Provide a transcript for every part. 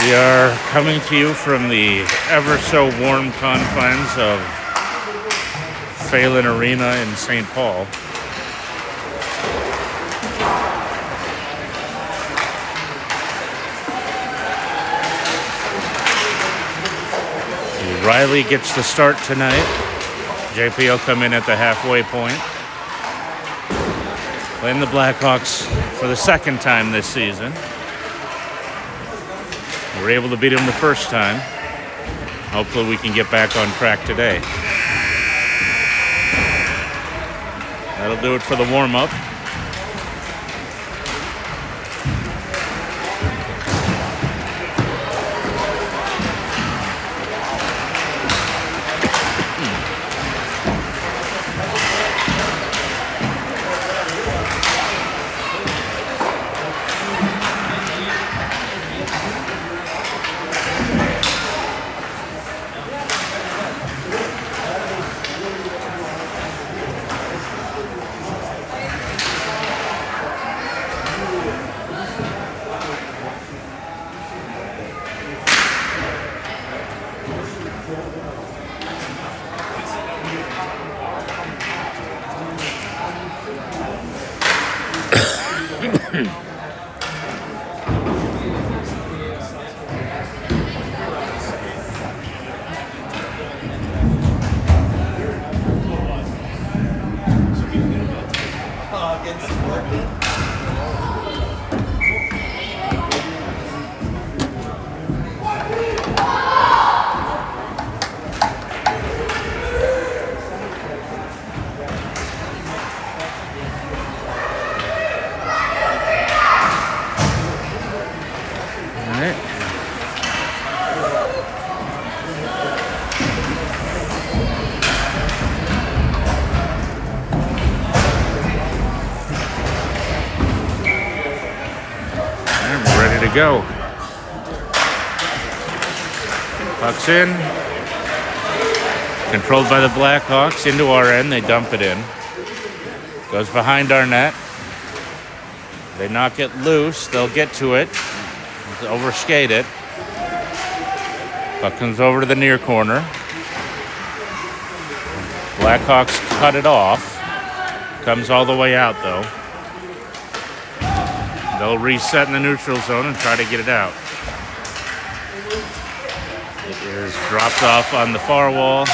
We are coming to you from the ever so warm confines of Phelan Arena in St. Paul. Riley gets the start tonight. JP will come in at the halfway point. Playing the Blackhawks for the second time this season. We were able to beat them the first time. Hopefully we can get back on track today. That'll do it for the warm-up. Go. Puck's in. Controlled by the Blackhawks into our end. They dump it in. Goes behind our net. They knock it loose. They'll get to it. Overskate it. Puck comes over to the near corner. Blackhawks cut it off. Comes all the way out though. They'll reset in the neutral zone and try to get it out. It is dropped off on the far wall.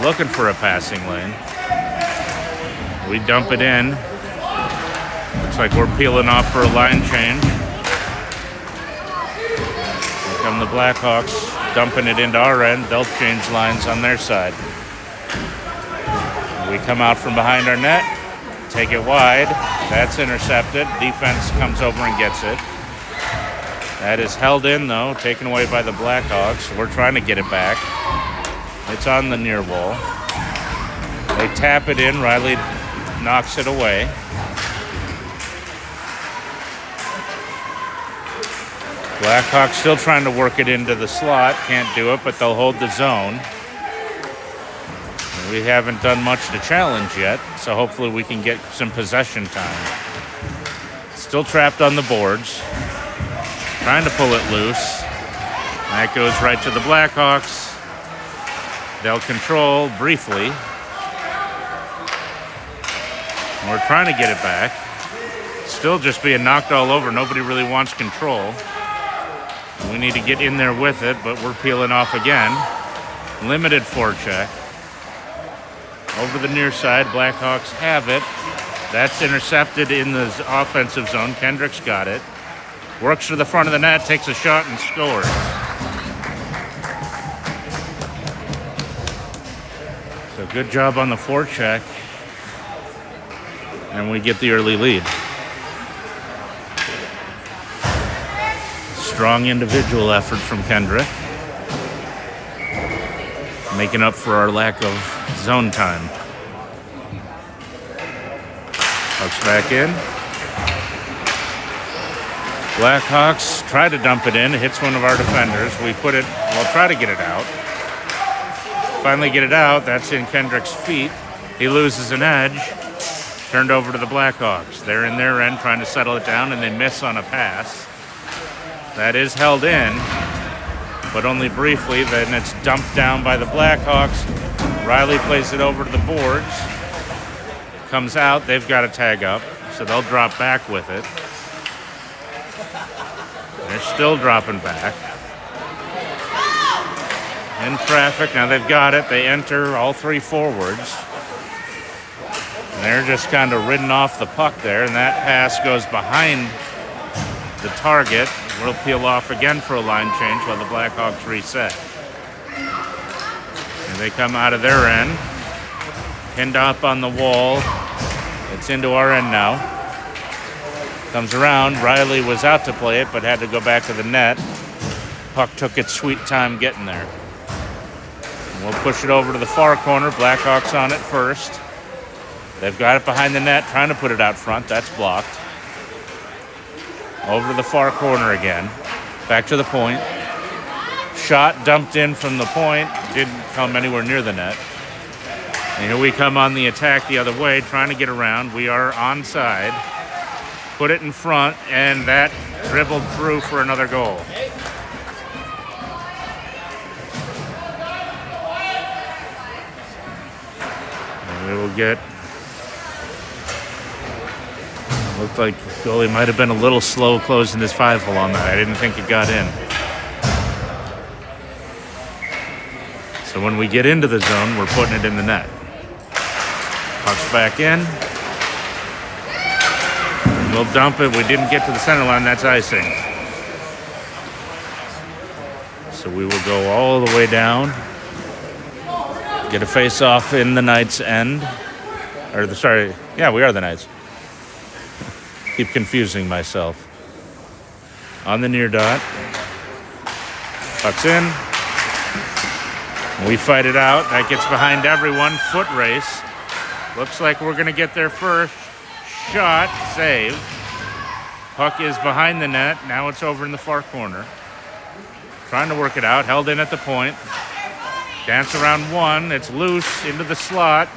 Looking for a passing lane. We dump it in. Looks like we're peeling off for a line change. Here come the Blackhawks dumping it into our end. They'll change lines on their side. We come out from behind our net. Take it wide. That's intercepted. Defense comes over and gets it. That is held in, though, taken away by the Blackhawks. We're trying to get it back. It's on the near wall. They tap it in. Riley knocks it away. Blackhawks still trying to work it into the slot. Can't do it, but they'll hold the zone. We haven't done much to challenge yet, so hopefully we can get some possession time. Still trapped on the boards. Trying to pull it loose. That goes right to the Blackhawks. They'll control briefly. We're trying to get it back. Still just being knocked all over. Nobody really wants control. We need to get in there with it, but we're peeling off again. Limited forecheck. Over the near side, Blackhawks have it. That's intercepted in the offensive zone. Kendrick's got it. Works to the front of the net, takes a shot, and scores. So good job on the forecheck. And we get the early lead. Strong individual effort from Kendrick. Making up for our lack of zone time. Puck's back in. Blackhawks try to dump it in. It hits one of our defenders. We put it, we'll try to get it out. Finally get it out. That's in Kendrick's feet. He loses an edge. Turned over to the Blackhawks. They're in their end trying to settle it down, and they miss on a pass. That is held in, but only briefly. Then it's dumped down by the Blackhawks. Riley plays it over to the boards. Comes out. They've got to tag up, so they'll drop back with it. They're still dropping back. In traffic. Now they've got it. They enter all three forwards. And they're just kind of ridden off the puck there, and that pass goes behind the target. We'll peel off again for a line change while the Blackhawks reset. And they come out of their end. Pinned up on the wall. It's into our end now. Comes around. Riley was out to play it, but had to go back to the net. Puck took its sweet time getting there. And we'll push it over to the far corner. Blackhawks on it first. They've got it behind the net, trying to put it out front. That's blocked. Over to the far corner again. Back to the point. Shot dumped in from the point. Didn't come anywhere near the net. And here we come on the attack the other way, trying to get around. We are onside. Put it in front, and that dribbled through for another goal. And we will get... Looked like goalie might have been a little slow closing his 5-hole on that. I didn't think it got in. So when we get into the zone, we're putting it in the net. Puck's back in. And we'll dump it. We didn't get to the center line. That's icing. So we will go all the way down. Get a face-off in the Knights' end. We are the Knights. Keep confusing myself. On the near dot. Puck's in. We fight it out. That gets behind everyone. Foot race. Looks like we're going to get there first. Shot. Save. Puck is behind the net. Now it's over in the far corner. Trying to work it out. Held in at the point. Dance around one. It's loose into the slot.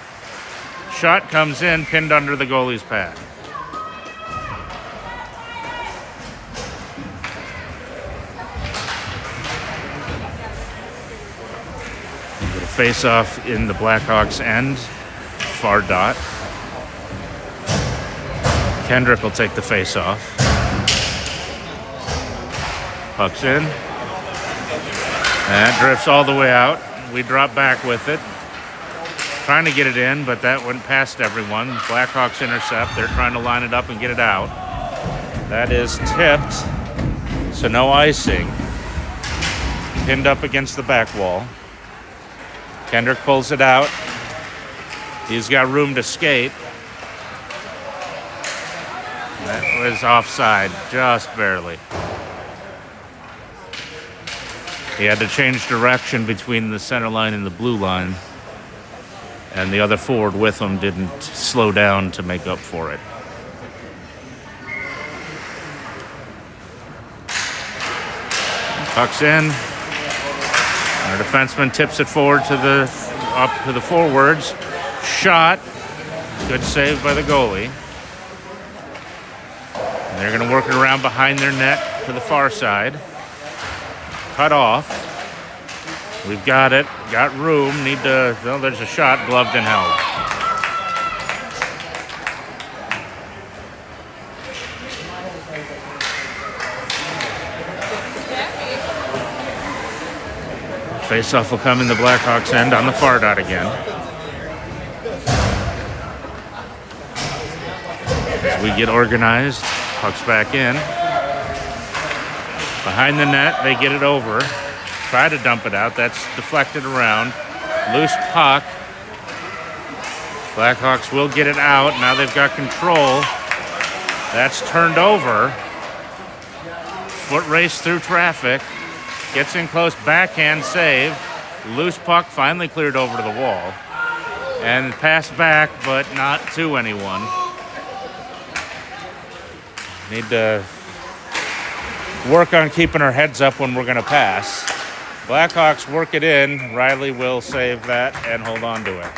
Shot comes in. Pinned under the goalie's pad. Face off in the Blackhawks end. Far dot. Kendrick will take the face off. Puck's in. That drifts all the way out. We drop back with it. Trying to get it in, but that went past everyone. Blackhawks intercept. They're trying to line it up and get it out. That is tipped. So no icing. Pinned up against the back wall. Kendrick pulls it out. He's got room to skate. That was offside, just barely. He had to change direction between the center line and the blue line. And the other forward with him didn't slow down to make up for it. Puck's in. Our defenseman tips it forward up to the forwards. Shot. Good save by the goalie. And they're going to work it around behind their net to the far side. Cut off. We've got it. Got room. There's a shot. Gloved and held. Face-off will come in the Blackhawks end on the far dot again. As we get organized, puck's back in. Behind the net, they get it over. Try to dump it out. That's deflected around. Loose puck. Blackhawks will get it out. Now they've got control. That's turned over. Foot race through traffic. Gets in close, backhand save. Loose puck finally cleared over to the wall. And pass back, but not to anyone. Need to work on keeping our heads up when we're going to pass. Blackhawks work it in. Riley will save that and hold on to it.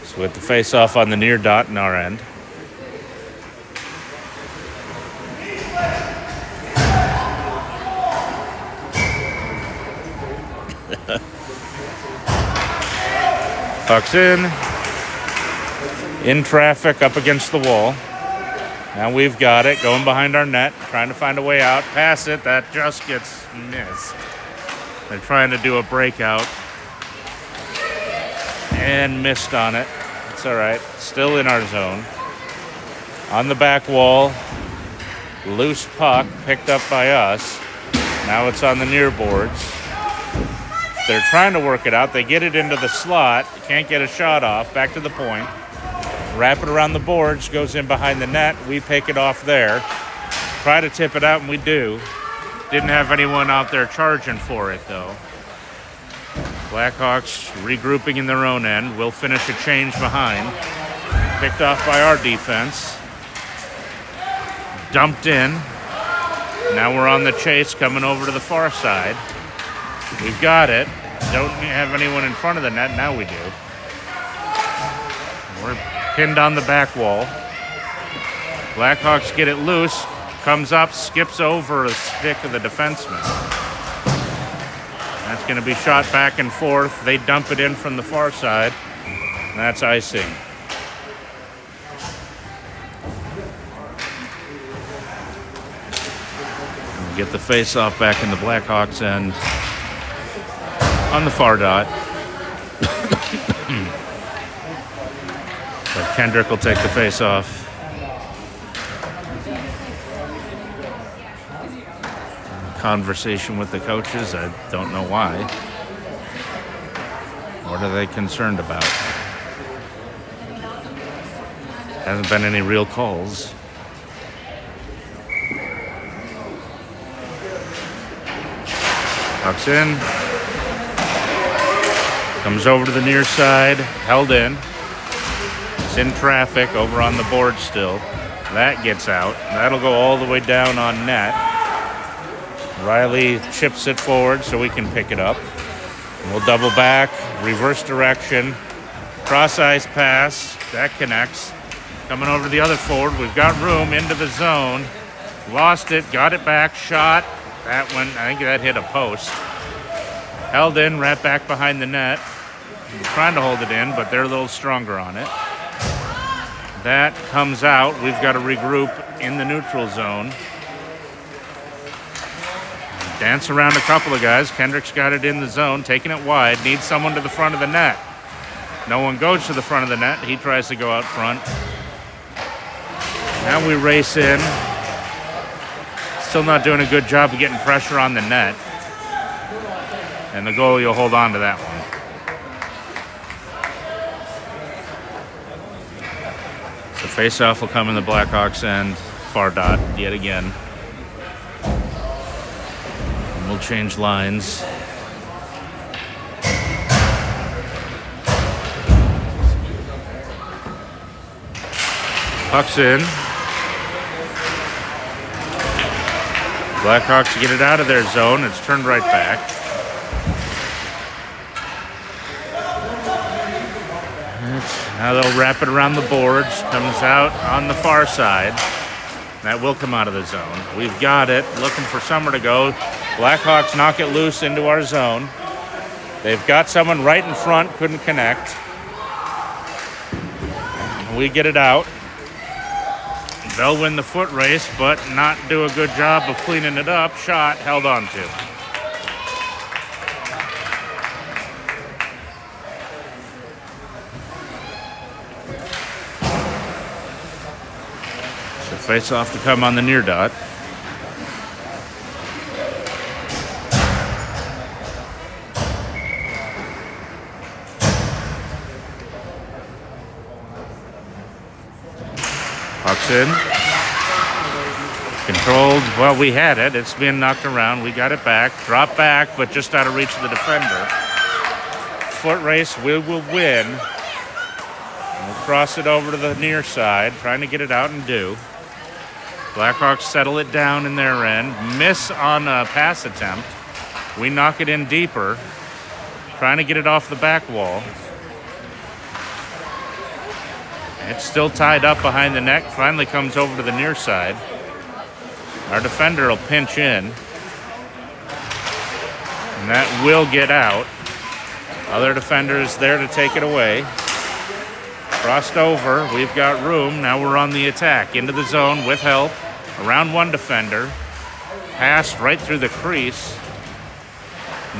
So with the face-off on the near dot in our end. Puck's in traffic, up against the wall. Now we've got it, going behind our net, trying to find a way out. Pass it, that just gets missed. They're trying to do a breakout and missed on it. It's all right, still in our zone. On the back wall, loose puck picked up by us. Now it's on the near boards. They're trying to work it out. They get it into the slot. Can't get a shot off. Back to the point. Wrap it around the boards. Goes in behind the net. We pick it off there. Try to tip it out, and we do. Didn't have anyone out there charging for it, though. Blackhawks regrouping in their own end. We'll finish a change behind. Picked off by our defense. Dumped in. Now we're on the chase, coming over to the far side. We've got it. Don't have anyone in front of the net. Now we do. We're pinned on the back wall. Blackhawks get it loose. Comes up, skips over a stick of the defenseman. That's going to be shot back and forth. They dump it in from the far side. And that's icing. Get the face-off back in the Blackhawks end on the far dot. But Kendrick will take the face-off. Conversation with the coaches, I don't know why. What are they concerned about? Hasn't been any real calls. Puck's in. Comes over to the near side. Held in. It's in traffic over on the board still. That gets out. That'll go all the way down on net. Riley chips it forward so we can pick it up. We'll double back. Reverse direction. Cross ice pass. That connects. Coming over to the other forward. We've got room into the zone. Lost it. Got it back. Shot. That one, I think that hit a post. Held in, right back behind the net. We're trying to hold it in, but they're a little stronger on it. That comes out. We've got to regroup in the neutral zone. Dance around a couple of guys. Kendrick's got it in the zone, taking it wide. Needs someone to the front of the net. No one goes to the front of the net. He tries to go out front. Now we race in. Still not doing a good job of getting pressure on the net. And the goalie will hold on to that one. The face-off will come in the Blackhawks end. Far dot yet again. And we'll change lines. Puck's in. Blackhawks get it out of their zone. It's turned right back. Now they'll wrap it around the boards. Comes out on the far side. That will come out of the zone. We've got it. Looking for somewhere to go. Blackhawks knock it loose into our zone. They've got someone right in front. Couldn't connect. We get it out. They'll win the foot race, but not do a good job of cleaning it up. Shot held on to. So face off to come on the near dot. Puck's in. Controlled. Well, we had it. It's being knocked around. We got it back. Drop back, but just out of reach of the defender. Foot race. We will win. We'll cross it over to the near side. Trying to get it out and do. Blackhawks settle it down in their end. Miss on a pass attempt. We knock it in deeper. Trying to get it off the back wall. It's still tied up behind the net. Finally comes over to the near side. Our defender will pinch in. And that will get out. Other defenders there to take it away. Crossed over. We've got room. Now we're on the attack. Into the zone with help. Around one defender. Pass right through the crease.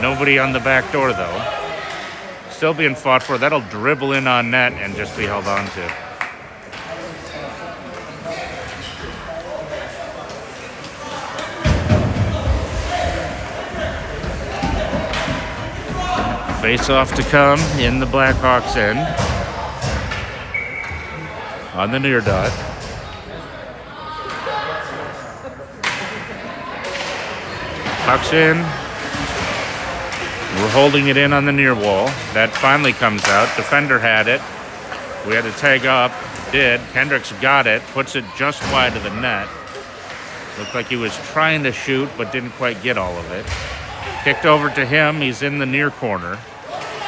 Nobody on the back door, though. Still being fought for. That'll dribble in on net and just be held on to. Face-off to come in the Blackhawks end. On the near dot. Puck's in. We're holding it in on the near wall. That finally comes out. Defender had it. We had to tag up. Did. Kendricks got it. Puts it just wide of the net. Looked like he was trying to shoot, but didn't quite get all of it. Kicked over to him. He's in the near corner.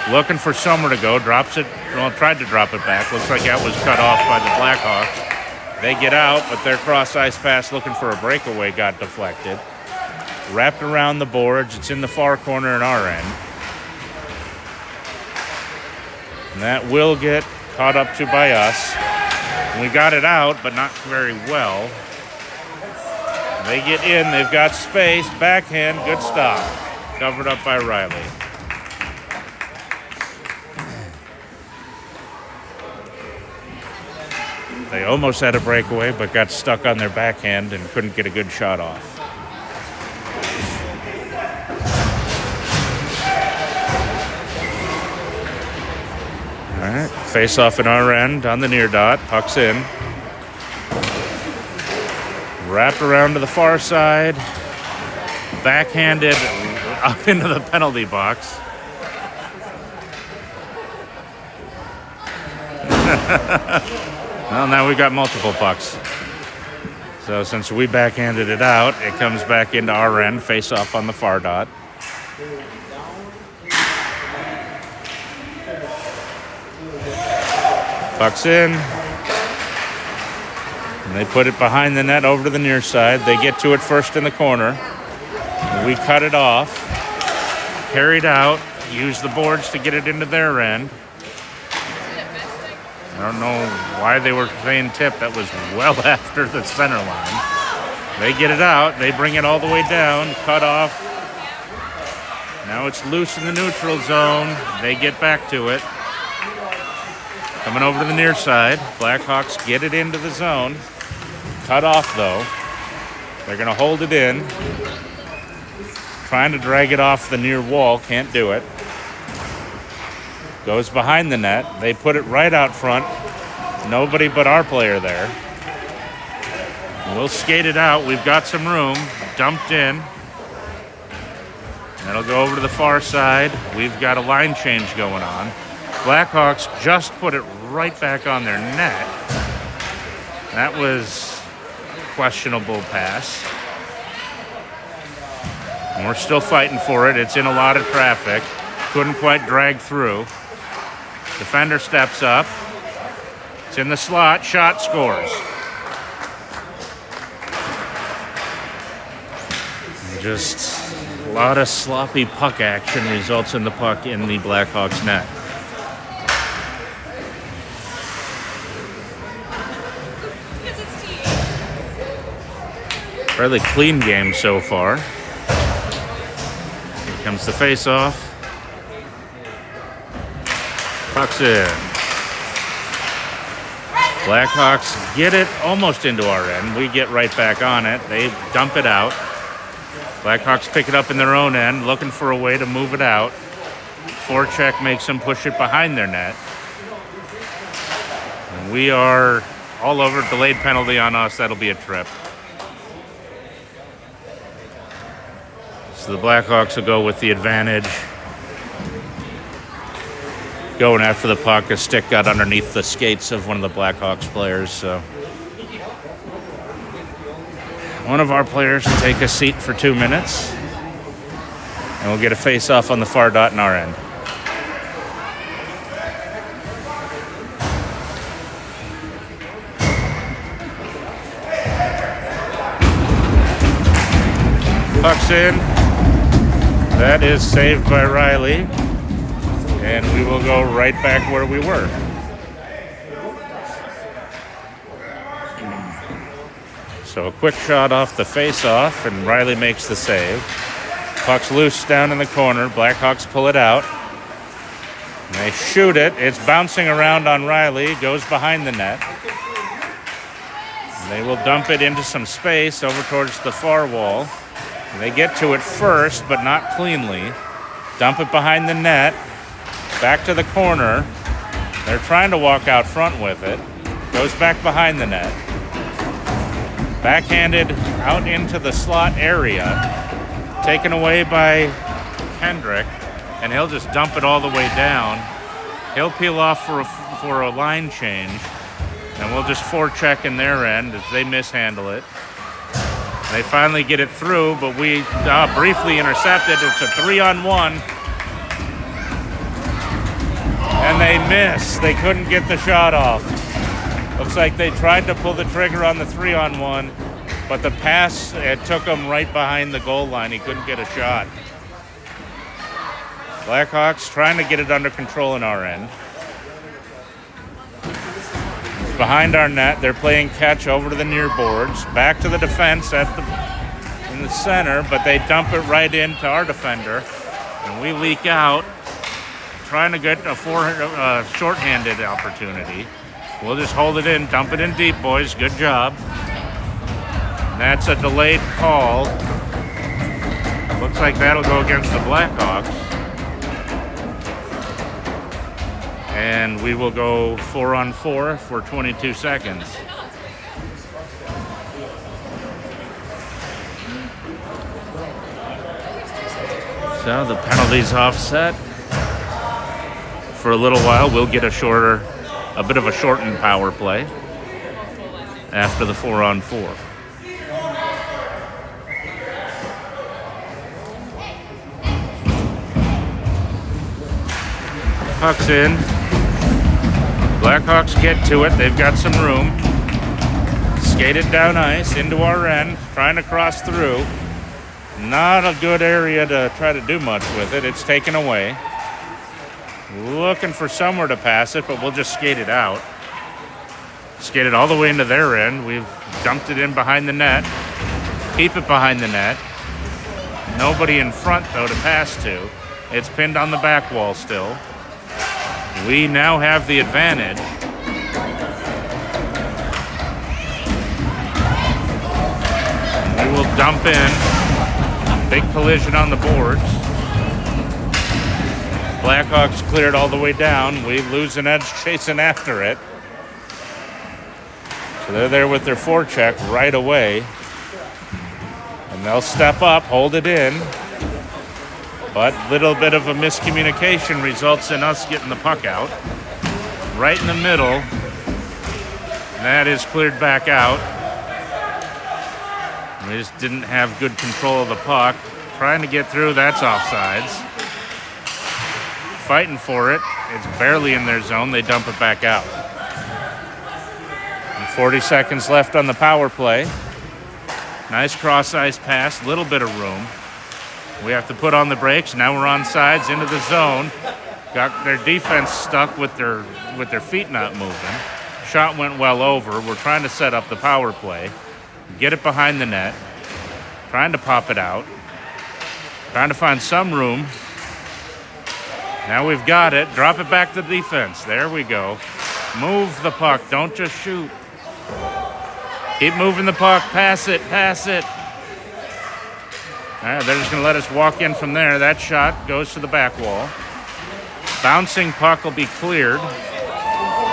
Looking for somewhere to go. Drops it. Well, tried to drop it back. Looks like that was cut off by the Blackhawks. They get out, but their cross-ice pass looking for a breakaway got deflected. Wrapped around the boards. It's in the far corner in our end. And that will get caught up to by us. We got it out, but not very well. They get in. They've got space. Backhand. Good stop. Covered up by Riley. They almost had a breakaway, but got stuck on their backhand and couldn't get a good shot off. All right, face off in our end on the near dot. Puck's in. Wrapped around to the far side. Backhanded up into the penalty box. Well, now we've got multiple pucks. So since we backhanded it out, it comes back into our end, face off on the far dot. Puck's in. And they put it behind the net over to the near side. They get to it first in the corner. We cut it off. Carried out. Use the boards to get it into their end. I don't know why they were saying tip. That was well after the center line. They get it out. They bring it all the way down. Cut off. Now it's loose in the neutral zone. They get back to it. Coming over to the near side. Blackhawks get it into the zone. Cut off, though. They're going to hold it in. Trying to drag it off the near wall. Can't do it. Goes behind the net. They put it right out front. Nobody but our player there. We'll skate it out. We've got some room. Dumped in. That'll go over to the far side. We've got a line change going on. Blackhawks just put it right back on their net. That was a questionable pass. And we're still fighting for it. It's in a lot of traffic. Couldn't quite drag through. Defender steps up. It's in the slot. Shot, scores. Just a lot of sloppy puck action results in the puck in the Blackhawks net. Fairly clean game so far. Here comes the face-off. Puck's in. Blackhawks get it almost into our end. We get right back on it. They dump it out. Blackhawks pick it up in their own end, looking for a way to move it out. Forecheck makes them push it behind their net. And we are all over. Delayed penalty on us. That'll be a trip. So the Blackhawks will go with the advantage. Going after the puck, a stick got underneath the skates of one of the Blackhawks players. So one of our players will take a seat for 2 minutes, and we'll get a face-off on the far dot in our end. Puck's in. That is saved by Riley. and we will go right back where we were. So a quick shot off the face-off, and Riley makes the save. Puck's loose down in the corner. Blackhawks pull it out. And they shoot it. It's bouncing around on Riley. Goes behind the net. And they will dump it into some space over towards the far wall. And they get to it first, but not cleanly. Dump it behind the net. Back to the corner. They're trying to walk out front with it. Goes back behind the net. Backhanded out into the slot area. Taken away by Kendrick. And he'll just dump it all the way down. He'll peel off for a line change. And we'll just forecheck in their end as they mishandle it. They finally get it through, but we briefly intercepted. It's a 3-on-1. And they miss. They couldn't get the shot off. Looks like they tried to pull the trigger on the 3-on-1, but the pass, it took him right behind the goal line. He couldn't get a shot. Blackhawks trying to get it under control in our end. It's behind our net. They're playing catch over to the near boards. Back to the defense in the center, but they dump it right into our defender. And we leak out, trying to get a shorthanded opportunity. We'll just hold it in, dump it in deep, boys. Good job. And that's a delayed call. Looks like that'll go against the Blackhawks. And we will go 4-on-4 for 22 seconds. So the penalty's offset. For a little while, we'll get a bit of a shortened power play after the 4-on-4. Puck's in. Blackhawks get to it. They've got some room. Skate it down ice into our end, trying to cross through. Not a good area to try to do much with it. It's taken away. Looking for somewhere to pass it, but we'll just skate it out. Skate it all the way into their end. We've dumped it in behind the net. Keep it behind the net. Nobody in front, though, to pass to. It's pinned on the back wall still. We now have the advantage. We will dump in. Big collision on the boards. Blackhawks cleared all the way down. We lose an edge chasing after it. So they're there with their forecheck right away. And they'll step up, hold it in. But little bit of a miscommunication results in us getting the puck out. Right in the middle. And that is cleared back out. We just didn't have good control of the puck. Trying to get through, that's offsides. Fighting for it. It's barely in their zone. They dump it back out. And 40 seconds left on the power play. Nice cross-ice pass. Little bit of room. We have to put on the brakes. Now we're on sides into the zone. Got their defense stuck with their feet not moving. Shot went well over. We're trying to set up the power play. Get it behind the net. Trying to pop it out. Trying to find some room. Now we've got it. Drop it back to the defense. There we go. Move the puck. Don't just shoot. Keep moving the puck. Pass it. Pass it. All right, they're just going to let us walk in from there. That shot goes to the back wall. Bouncing puck will be cleared.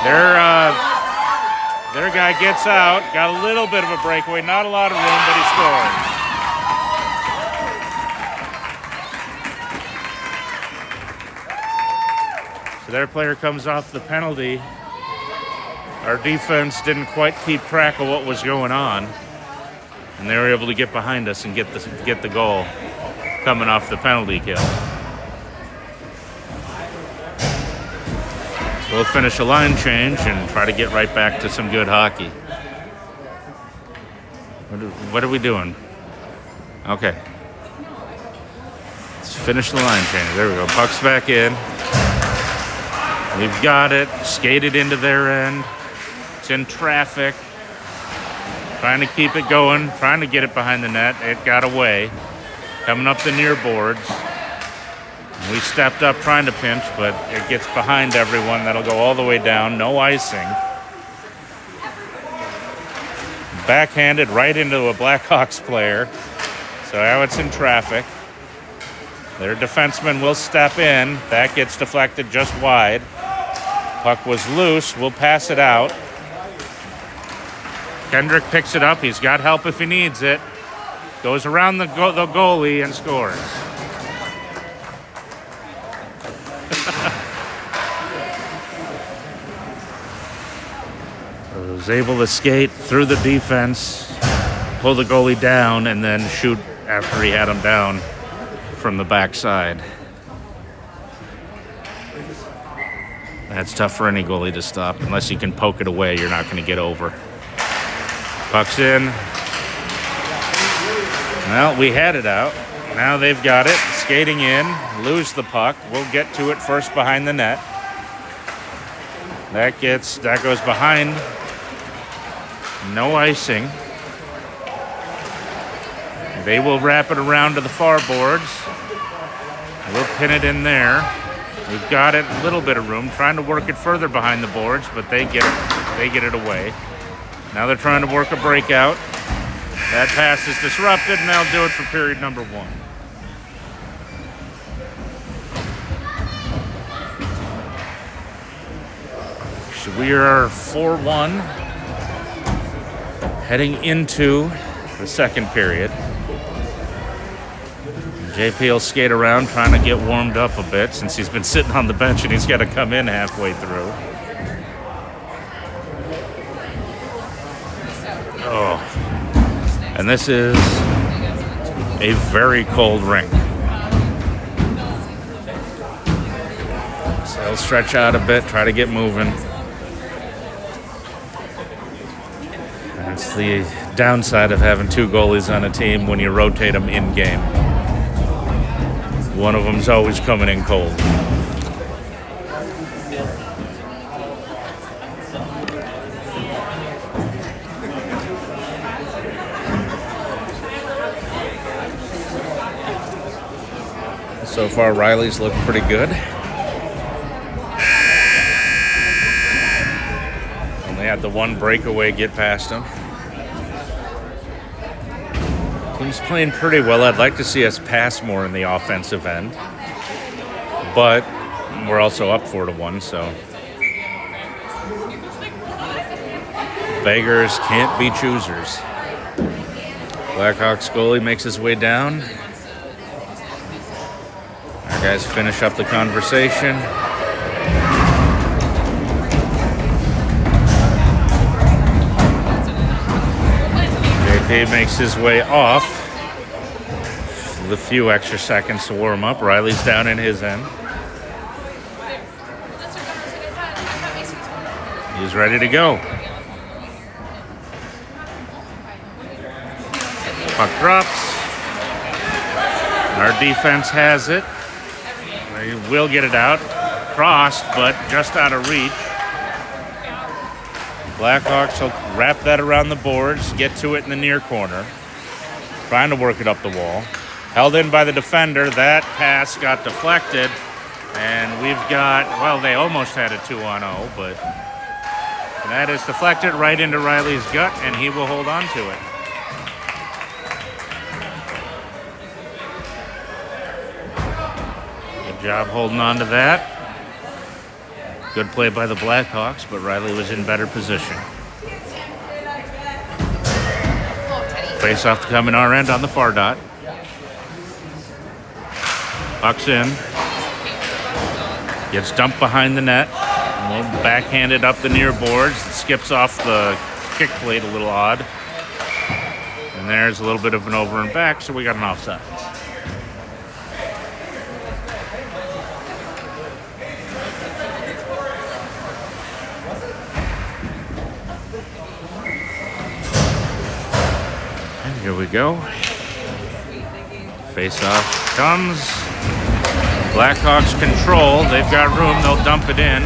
Their guy gets out. Got a little bit of a breakaway. Not a lot of room, but he scored. So their player comes off the penalty. Our defense didn't quite keep track of what was going on. And they were able to get behind us and get the goal coming off the penalty kill. So we'll finish a line change and try to get right back to some good hockey. What are we doing? Okay. Let's finish the line change. There we go. Puck's back in. We've got it. Skated into their end. It's in traffic. Trying to keep it going. Trying to get it behind the net. It got away. Coming up the near boards. We stepped up trying to pinch, but it gets behind everyone. That'll go all the way down. No icing. Backhanded right into a Blackhawks player. So now it's in traffic. Their defenseman will step in. That gets deflected just wide. Puck was loose. We'll pass it out. Kendrick picks it up. He's got help if he needs it. Goes around the goalie and scores. Was able to skate through the defense, pull the goalie down, and then shoot after he had him down from the backside. That's tough for any goalie to stop. Unless you can poke it away, you're not going to get over. Puck's in. Well, we had it out. Now they've got it. Skating in, lose the puck. We'll get to it first behind the net. That goes behind. No icing. They will wrap it around to the far boards. We'll pin it in there. We've got it, a little bit of room, trying to work it further behind the boards, but they get it away. Now they're trying to work a breakout. That pass is disrupted, and they'll do it for period number 1. So we are 4-1, heading into the second period. JP will skate around trying to get warmed up a bit since he's been sitting on the bench and he's got to come in halfway through. Oh. And this is a very cold rink. So he'll stretch out a bit, try to get moving. That's the downside of having 2 goalies on a team when you rotate them in game. One of them's always coming in cold. So far, Riley's looked pretty good. Only had the one breakaway get past him. Team's playing pretty well. I'd like to see us pass more in the offensive end. But we're also up 4-1, so. Beggars can't be choosers. Blackhawks goalie makes his way down. Our guys finish up the conversation. JP makes his way off with a few extra seconds to warm up. Riley's down in his end. He's ready to go. Puck drops. Our defense has it. They will get it out. Crossed, but just out of reach. Blackhawks will wrap that around the boards, get to it in the near corner. Trying to work it up the wall. Held in by the defender. That pass got deflected. And we've got, well, they almost had a 2-on-0, but that is deflected right into Riley's gut, and he will hold on to it. Good job holding on to that. Good play by the Blackhawks, but Riley was in better position. Face off to come in our end on the far dot. Puck's in. Gets dumped behind the net. Backhanded up the near boards. It skips off the kick plate a little odd. And there's a little bit of an over and back, so we got an offside. Here we go. Face-off comes. Blackhawks control. They've got room. They'll dump it in.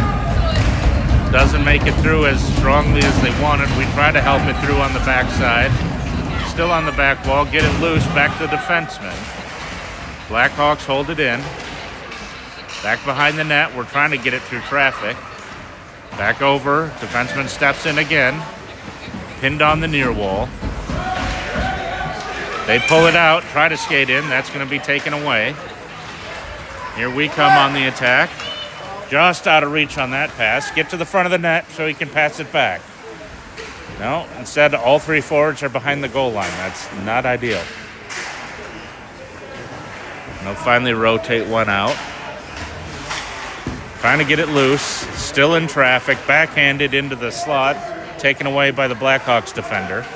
Doesn't make it through as strongly as they wanted. We try to help it through on the backside. Still on the back wall. Get it loose. Back to the defenseman. Blackhawks hold it in. Back behind the net. We're trying to get it through traffic. Back over. Defenseman steps in again. Pinned on the near wall. They pull it out. Try to skate in. That's going to be taken away. Here we come on the attack. Just out of reach on that pass. Get to the front of the net so he can pass it back. No, instead all three forwards are behind the goal line. That's not ideal. They'll finally rotate one out. Trying to get it loose. Still in traffic. Backhanded into the slot. Taken away by the Blackhawks defender.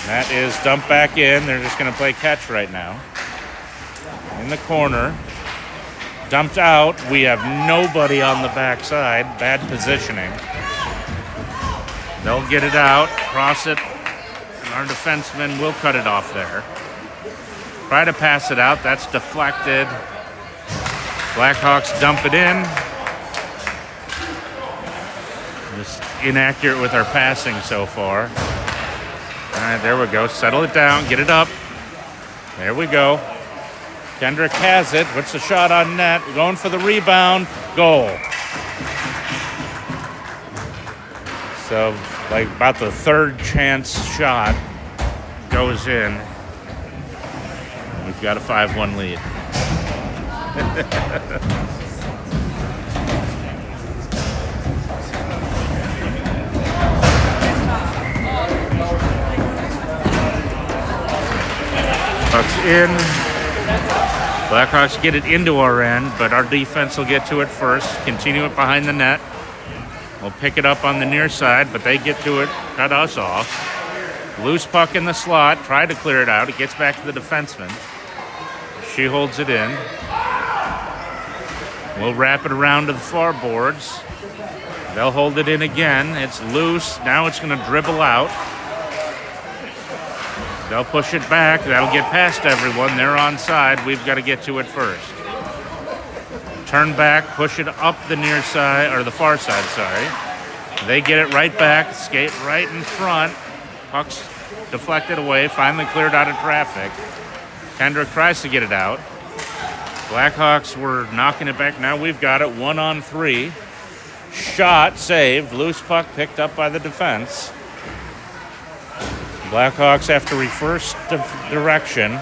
That is dumped back in. They're just going to play catch right now. In the corner. Dumped out. We have nobody on the backside. Bad positioning. They'll get it out. Cross it. And our defenseman will cut it off there. Try to pass it out. That's deflected. Blackhawks dump it in. Just inaccurate with our passing so far. All right, there we go. Settle it down. Get it up. There we go. Kendrick has it. Puts the shot on net. Going for the rebound. Goal. So, like about the third chance shot goes in. We've got a 5-1 lead. Puck's in. Blackhawks get it into our end, but our defense will get to it first. Continue it behind the net. We'll pick it up on the near side, but they get to it, cut us off. Loose puck in the slot. Try to clear it out. It gets back to the defenseman. She holds it in. We'll wrap it around to the far boards. They'll hold it in again. It's loose. Now it's going to dribble out. They'll push it back. That'll get past everyone. They're onside. We've got to get to it first. Turn back, push it up the near side, or the far side, sorry. They get it right back, skate right in front. Puck's deflected away, finally cleared out of traffic. Kendrick tries to get it out. Blackhawks were knocking it back. Now we've got it 1-on-3. Shot saved. Loose puck picked up by the defense. Blackhawks have to reverse direction.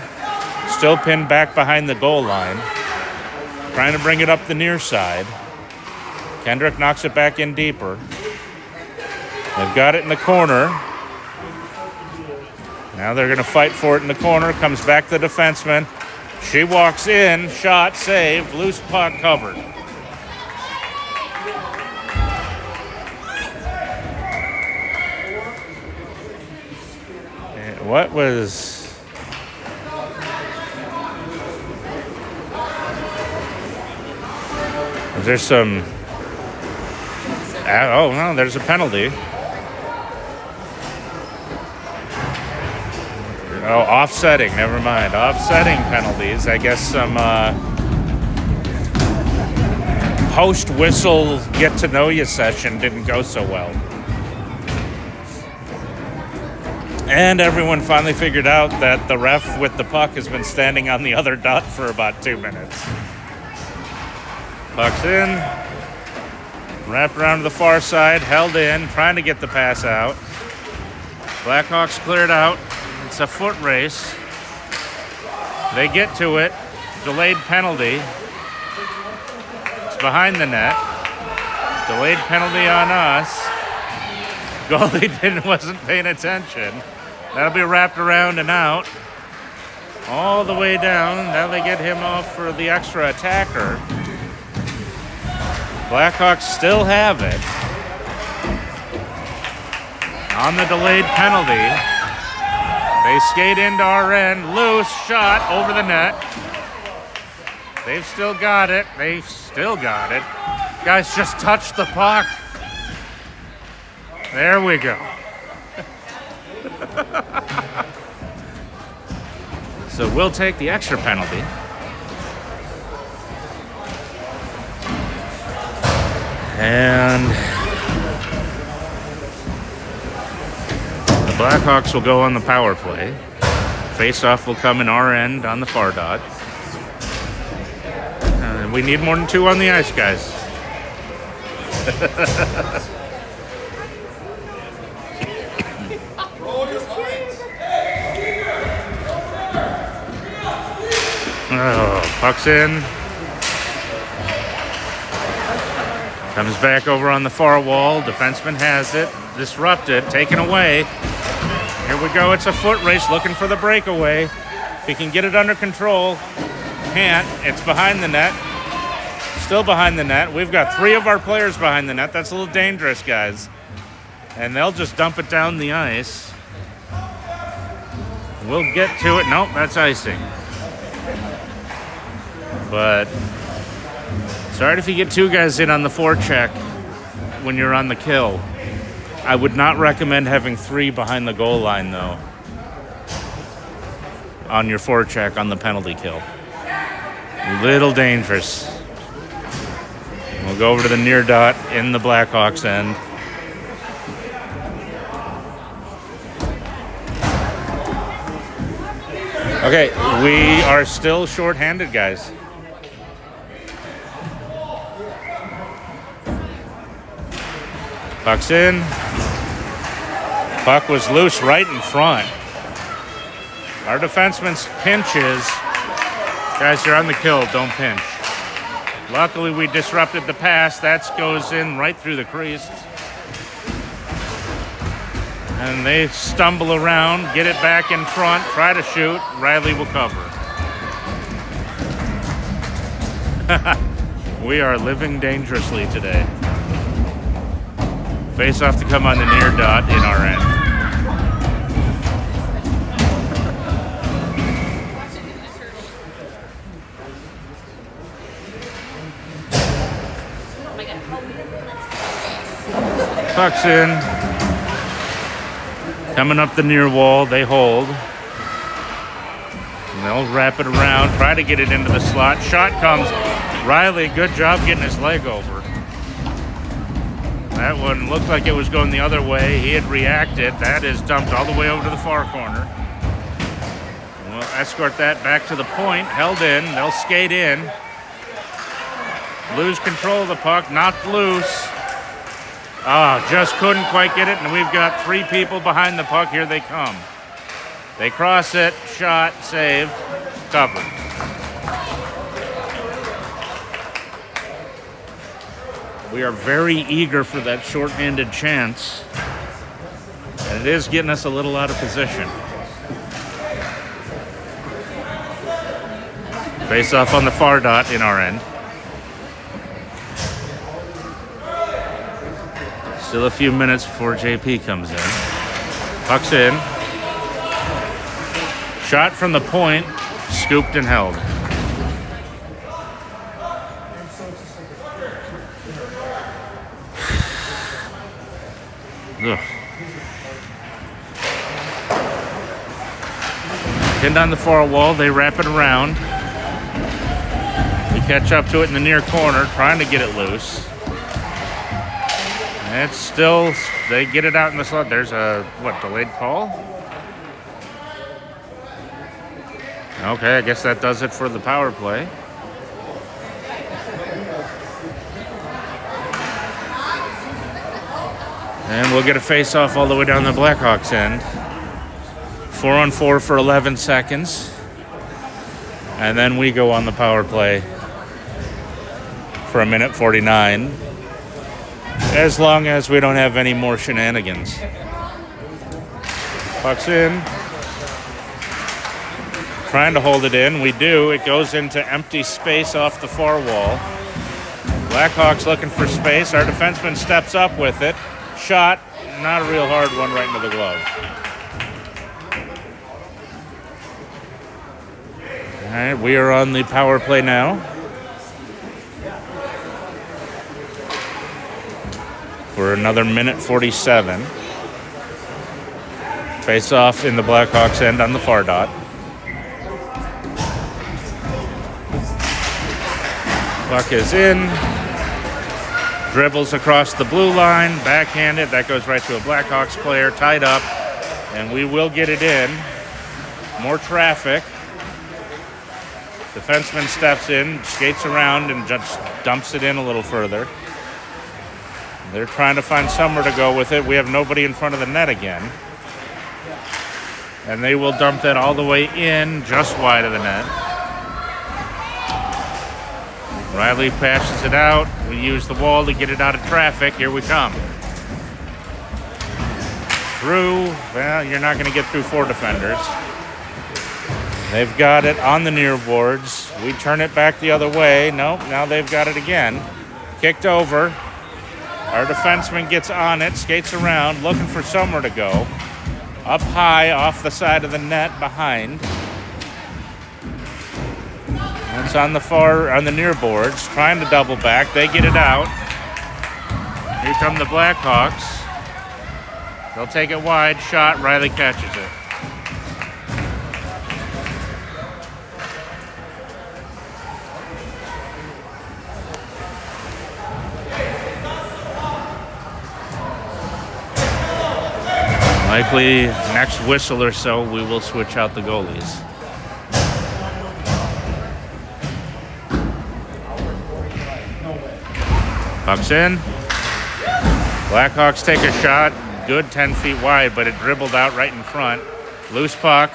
Still pinned back behind the goal line. Trying to bring it up the near side. Kendrick knocks it back in deeper. They've got it in the corner. Now they're going to fight for it in the corner. Comes back to the defenseman. She walks in. Shot saved. Loose puck covered. What was... Is there some... Oh, no, there's a penalty. Oh, offsetting. Never mind. Offsetting penalties. I guess some post-whistle get-to-know-you session didn't go so well. And everyone finally figured out that the ref with the puck has been standing on the other dot for about 2 minutes. Puck's in. Wrapped around to the far side. Held in. Trying to get the pass out. Blackhawks cleared out. It's a foot race. They get to it. Delayed penalty. It's behind the net. Delayed penalty on us. Goalie wasn't paying attention. That'll be wrapped around and out. All the way down. Now they get him off for the extra attacker. Blackhawks still have it. On the delayed penalty. They skate into our end. Loose shot over the net. They've still got it. They've still got it. Guys, just touch the puck. There we go. So we'll take the extra penalty. And the Blackhawks will go on the power play. Face-off will come in our end on the far dot. We need more than 2 on the ice, guys. Oh, puck's in. Comes back over on the far wall. Defenseman has it. Disrupted. Taken away. Here we go. It's a foot race looking for the breakaway. If he can get it under control. Can't. It's behind the net. Still behind the net. We've got 3 of our players behind the net. That's a little dangerous, guys. And they'll just dump it down the ice. We'll get to it. Nope, that's icing. But sorry if you get 2 guys in on the forecheck when you're on the kill. I would not recommend having 3 behind the goal line, though, on your forecheck on the penalty kill. Little dangerous. We'll go over to the near dot in the Blackhawks end. Okay, we are still shorthanded, guys. Puck's in. Puck was loose right in front. Our defenseman's pinches. Guys, you're on the kill. Don't pinch. Luckily, we disrupted the pass. That goes in right through the crease. And they stumble around, get it back in front, try to shoot. Riley will cover. We are living dangerously today. Face off to come on the near dot in our end. Puck's in. Coming up the near wall, they hold. And they'll wrap it around, try to get it into the slot. Shot comes. Riley, good job getting his leg over. That one looked like it was going the other way. He had reacted. That is dumped all the way over to the far corner. We'll escort that back to the point. Held in. They'll skate in. Lose control of the puck. Knocked loose. Just couldn't quite get it. And we've got 3 people behind the puck. Here they come. They cross it. Shot. Saved. Covered. We are very eager for that short-handed chance. And it is getting us a little out of position. Face off on the far dot in our end. Still a few minutes before JP comes in. Puck's in. Shot from the point. Scooped and held. Ugh. Pinned on the far wall, they wrap it around. We catch up to it in the near corner, trying to get it loose. And it's still, they get it out in the slot. There's a, delayed call? Okay, I guess that does it for the power play. And we'll get a face-off all the way down the Blackhawks end. 4-on-4 for 11 seconds. And then we go on the power play for 1:49. As long as we don't have any more shenanigans. Puck's in. Trying to hold it in. We do. It goes into empty space off the far wall. Blackhawks looking for space. Our defenseman steps up with it. Shot, not a real hard one, right into the glove. All right, we are on the power play now. For another 1:47. Face off in the Blackhawks end on the far dot. Puck is in. Dribbles across the blue line, backhanded. That goes right to a Blackhawks player, tied up. And we will get it in. More traffic. Defenseman steps in, skates around, and just dumps it in a little further. They're trying to find somewhere to go with it. We have nobody in front of the net again. And they will dump that all the way in, just wide of the net. Riley passes it out. We use the wall to get it out of traffic. Here we come. Through. Well, you're not going to get through 4 defenders. They've got it on the near boards. We turn it back the other way. Nope, now they've got it again. Kicked over. Our defenseman gets on it, skates around, looking for somewhere to go. Up high off the side of the net behind. It's on the near boards, trying to double back. They get it out. Here come the Blackhawks. They'll take it wide, shot, Riley catches it. Likely next whistle or so, we will switch out the goalies. Puck's in. Blackhawks take a shot. Good 10 feet wide, but it dribbled out right in front. Loose puck.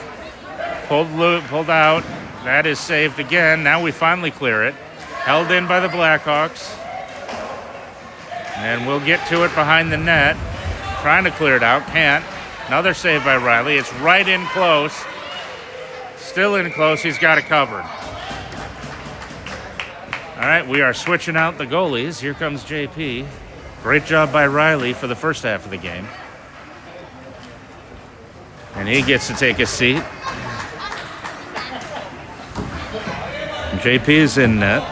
Pulled out. That is saved again. Now we finally clear it. Held in by the Blackhawks. And we'll get to it behind the net. Trying to clear it out. Can't. Another save by Riley. It's right in close. Still in close. He's got it covered. All right, we are switching out the goalies. Here comes JP. Great job by Riley for the first half of the game. And he gets to take a seat. JP is in net.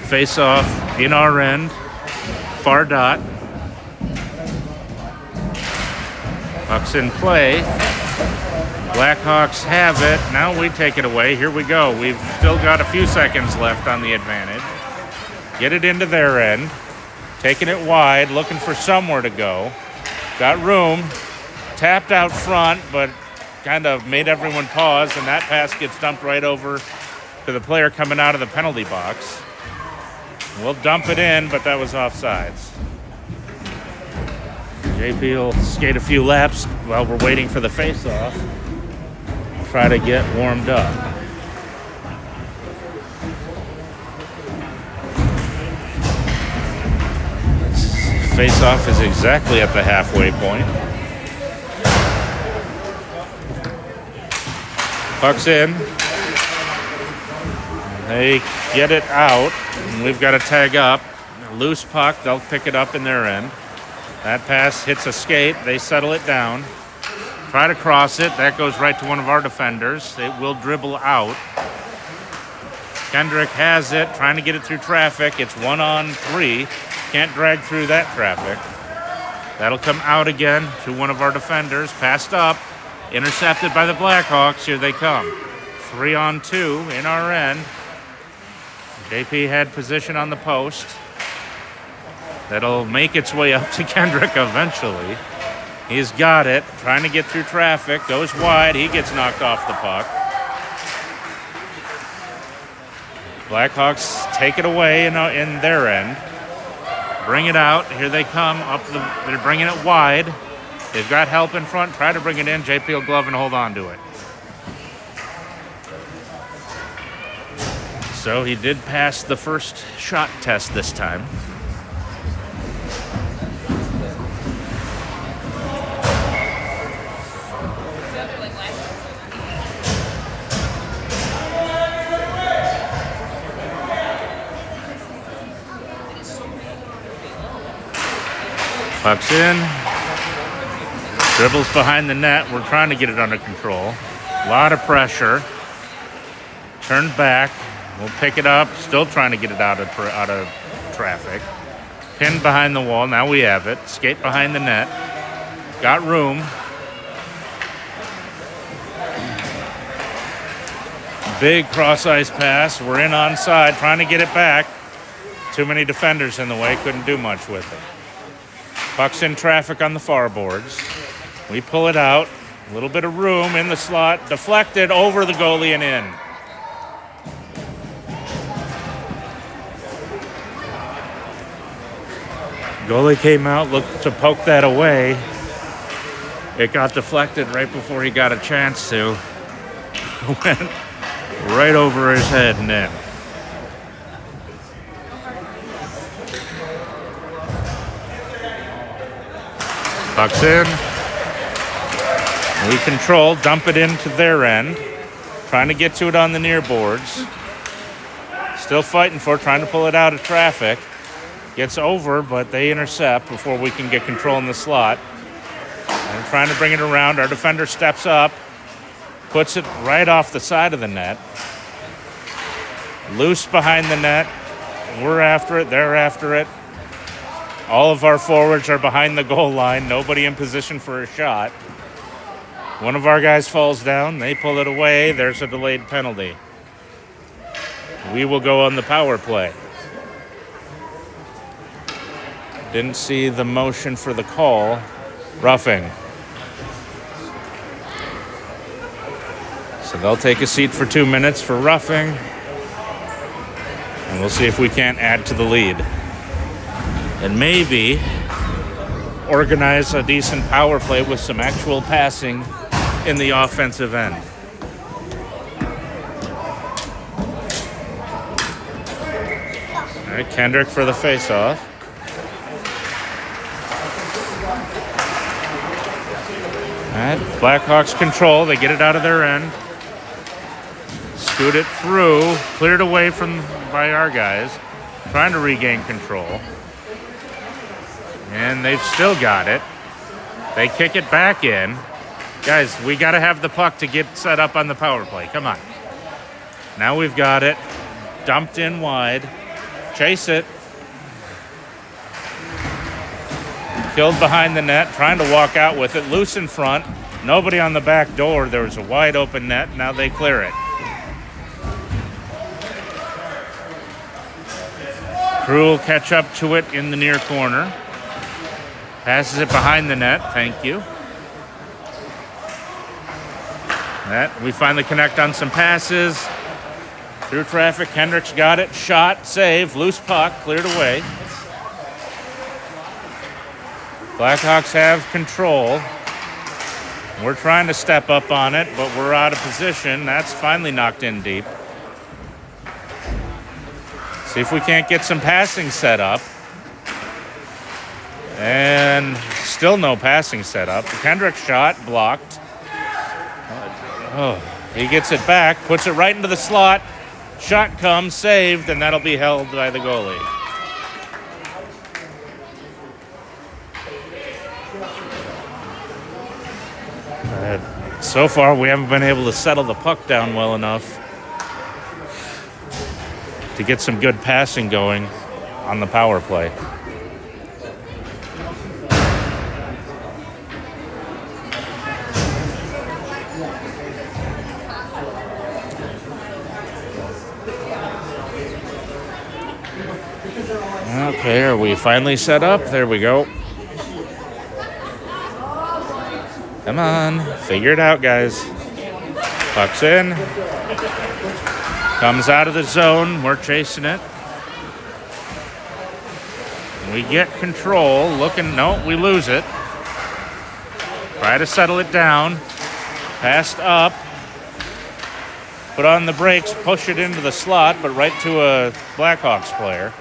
Face off in our end. Far dot. Puck's in play. Blackhawks have it. Now we take it away. Here we go. We've still got a few seconds left on the advantage. Get it into their end. Taking it wide, looking for somewhere to go. Got room. Tapped out front, but kind of made everyone pause, and that pass gets dumped right over to the player coming out of the penalty box. We'll dump it in, but that was offsides. JP will skate a few laps while we're waiting for the face-off. Try to get warmed up. Face-off is exactly at the halfway point. Puck's in. They get it out. And we've got to tag up. Loose puck. They'll pick it up in their end. That pass hits a skate. They settle it down. Try to cross it. That goes right to one of our defenders. It will dribble out. Kendrick has it. Trying to get it through traffic. It's 1-on-3. Can't drag through that traffic. That'll come out again to one of our defenders. Passed up. Intercepted by the Blackhawks. Here they come. 3-on-2 in our end. JP had position on the post. That'll make its way up to Kendrick eventually. He's got it. Trying to get through traffic. Goes wide. He gets knocked off the puck. Blackhawks take it away in their end. Bring it out. Here they come. They're bringing it wide. They've got help in front. Try to bring it in. JP will glove and hold on to it. So he did pass the first shot test this time. Puck's in. Dribbles behind the net. We're trying to get it under control. A lot of pressure. Turned back. We'll pick it up. Still trying to get it out of traffic. Pinned behind the wall. Now we have it. Skate behind the net. Got room. Big cross-ice pass. We're in onside. Trying to get it back. Too many defenders in the way, couldn't do much with it. Puck's in traffic on the far boards. We pull it out. A little bit of room in the slot. Deflected over the goalie and in. Goalie came out, looked to poke that away. It got deflected right before he got a chance to. Went right over his head and in. Puck's in. We control, dump it into their end. Trying to get to it on the near boards. Still fighting for it, trying to pull it out of traffic. Gets over, but they intercept before we can get control in the slot. And trying to bring it around. Our defender steps up, puts it right off the side of the net. Loose behind the net. We're after it, they're after it. All of our forwards are behind the goal line. Nobody in position for a shot. One of our guys falls down. They pull it away. There's a delayed penalty. We will go on the power play. Didn't see the motion for the call. Roughing. So they'll take a seat for 2 minutes for roughing. And we'll see if we can't add to the lead. And maybe organize a decent power play with some actual passing in the offensive end. All right, Kendrick for the face-off. All right, Blackhawks control. They get it out of their end. Scoot it through. Cleared away by our guys. Trying to regain control. And they've still got it. They kick it back in. Guys, we got to have the puck to get set up on the power play. Come on. Now we've got it. Dumped in wide. Chase it. Killed behind the net. Trying to walk out with it. Loose in front. Nobody on the back door. There was a wide open net. Now they clear it. Crew will catch up to it in the near corner. Passes it behind the net. Thank you. We finally connect on some passes. Through traffic. Kendrick's got it. Shot. Save. Loose puck. Cleared away. Blackhawks have control. We're trying to step up on it, but we're out of position. That's finally knocked in deep. See if we can't get some passing set up. And still no passing set up. Kendrick's shot blocked. He gets it back, puts it right into the slot. Shot comes, saved, and that'll be held by the goalie. So far, we haven't been able to settle the puck down well enough to get some good passing going on the power play. Okay, are we finally set up? There we go. Come on, figure it out, guys. Puck's in. Comes out of the zone. We're chasing it. We get control. No, we lose it. Try to settle it down. Passed up. Put on the brakes, push it into the slot, but right to a Blackhawks player.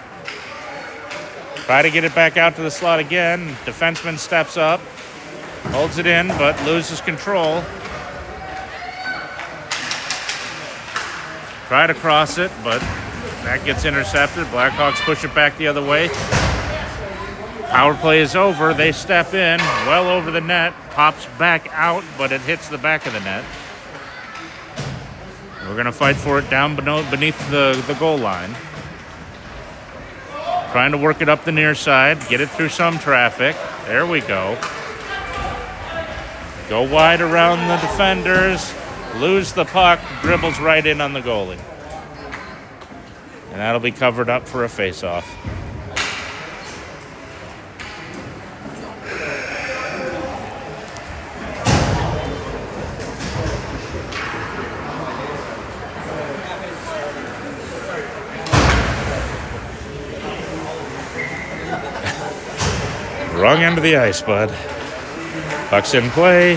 Try to get it back out to the slot again. Defenseman steps up. Holds it in, but loses control. Try to cross it, but that gets intercepted. Blackhawks push it back the other way. Power play is over. They step in, well over the net. Pops back out, but it hits the back of the net. We're going to fight for it down beneath the goal line. Trying to work it up the near side. Get it through some traffic. There we go. Go wide around the defenders. Lose the puck. Dribbles right in on the goalie. And And that'll be covered up for a face-off. Wrong end of the ice, bud. Puck's in play.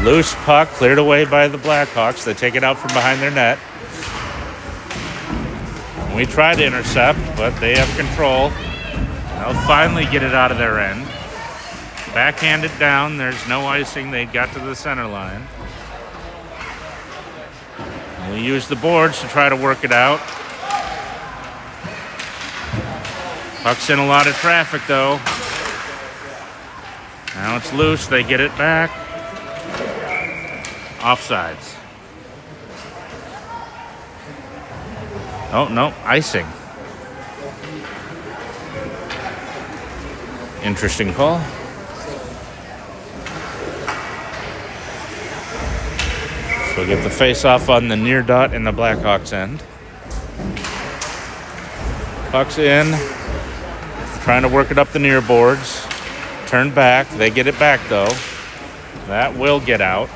Loose puck, cleared away by the Blackhawks. They take it out from behind their net. We try to intercept, but they have control. They'll finally get it out of their end. Backhand it down. There's no icing. They got to the center line. We use the boards to try to work it out. Puck's in a lot of traffic, though. Now it's loose. They get it back. Offsides. Oh, no. Icing. Interesting call. So we'll get the face-off on the near dot in the Blackhawks end. Puck's in. Trying to work it up the near boards. Turn back. They get it back, though. That will get out.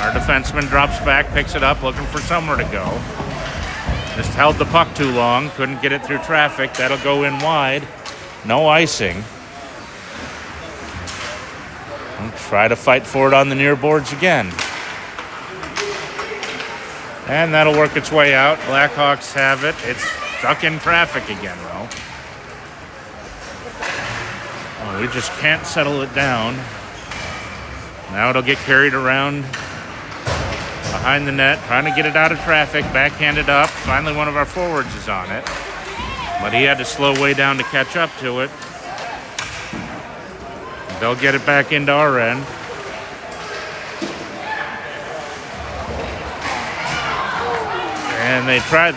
Our defenseman drops back, picks it up, looking for somewhere to go. Just held the puck too long. Couldn't get it through traffic. That'll go in wide. No icing. And try to fight for it on the near boards again. And that'll work its way out. Blackhawks have it. It's stuck in traffic again, though. Oh, we just can't settle it down. Now it'll get carried around behind the net, trying to get it out of traffic, backhanded up. Finally, one of our forwards is on it. But he had to slow way down to catch up to it. They'll get it back into our end. And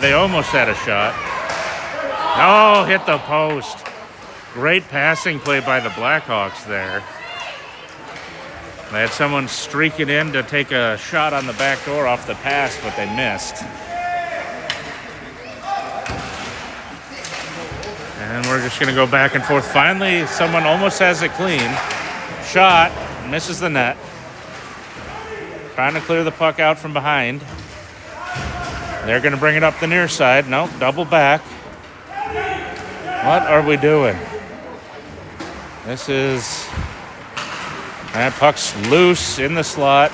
they almost had a shot. Oh, hit the post. Great passing play by the Blackhawks there. They had someone streaking in to take a shot on the back door off the pass, but they missed. And we're just going to go back and forth. Finally, someone almost has it clean. Shot, misses the net. Trying to clear the puck out from behind. They're going to bring it up the near side. No, double back. What are we doing? This is... That puck's loose in the slot.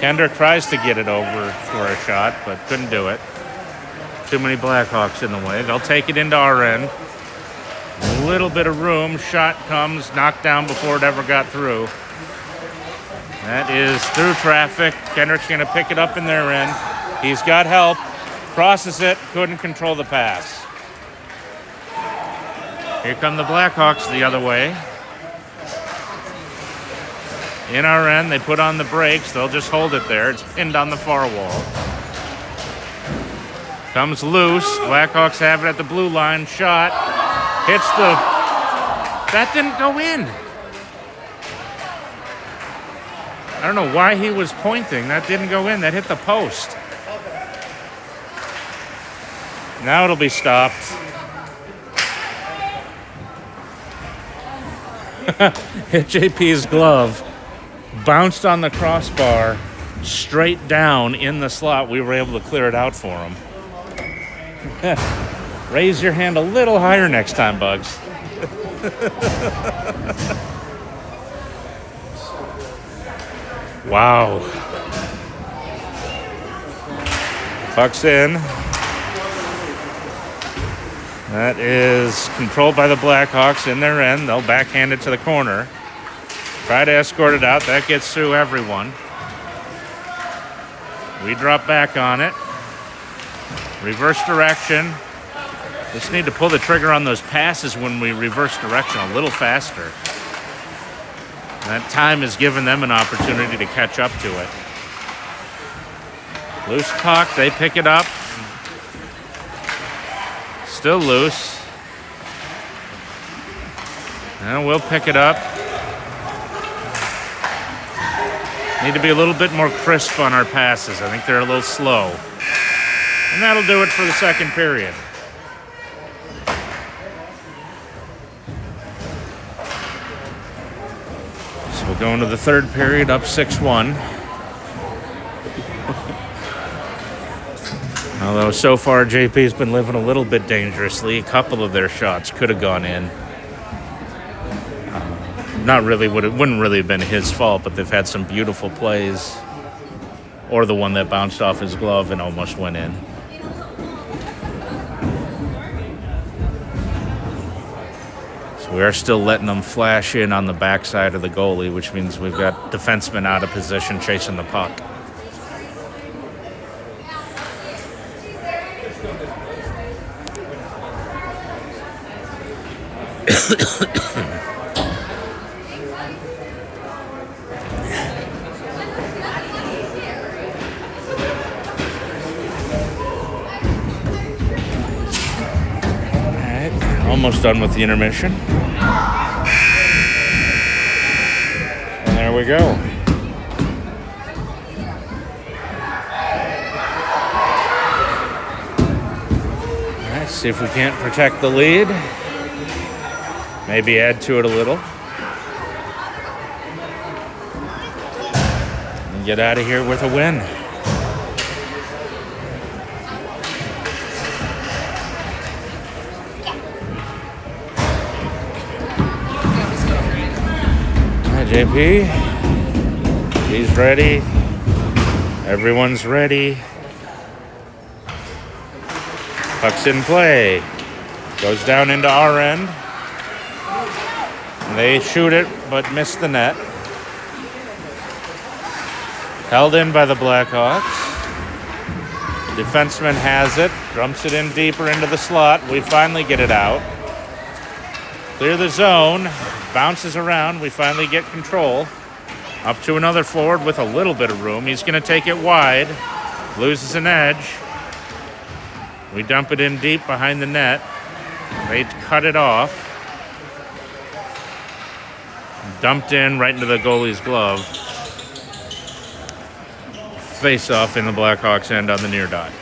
Kendrick tries to get it over for a shot, but couldn't do it. Too many Blackhawks in the way. They'll take it into our end. A little bit of room. Shot comes, knocked down before it ever got through. That is through traffic. Kendrick's going to pick it up in their end. He's got help. Crosses it. Couldn't control the pass. Here come the Blackhawks the other way. In our end, they put on the brakes. They'll just hold it there. It's pinned on the far wall. Comes loose. Blackhawks have it at the blue line. Shot. Hits the... That didn't go in. I don't know why he was pointing. That didn't go in. That hit the post. Now it'll be stopped. Hit JP's glove. Bounced on the crossbar, straight down in the slot. We were able to clear it out for him. Raise your hand a little higher next time, Bugs. Wow. Puck's in. That is controlled by the Blackhawks in their end. They'll backhand it to the corner. Try to escort it out. That gets through everyone. We drop back on it. Reverse direction. Just need to pull the trigger on those passes when we reverse direction a little faster. That time has given them an opportunity to catch up to it. Loose puck. They pick it up. Still loose. And we'll pick it up. Need to be a little bit more crisp on our passes. I think they're a little slow. And that'll do it for the second period. So we'll go into the third period up 6-1. Although so far JP's been living a little bit dangerously. A couple of their shots could have gone in. Wouldn't really have been his fault, but they've had some beautiful plays. Or the one that bounced off his glove and almost went in. So we are still letting them flash in on the backside of the goalie, which means we've got defensemen out of position chasing the puck. Almost done with the intermission. And there we go. All right, see if we can't protect the lead. Maybe add to it a little. And get out of here with a win. JP, he's ready. Everyone's ready. Puck's in play. Goes down into our end. They shoot it, but miss the net. Held in by the Blackhawks. Defenseman has it. Dumps it in deeper into the slot. We finally get it out. Clear the zone. Bounces around. We finally get control. Up to another forward with a little bit of room. He's going to take it wide. Loses an edge. We dump it in deep behind the net. They cut it off. Dumped in right into the goalie's glove. Face off in the Blackhawks end on the near dot.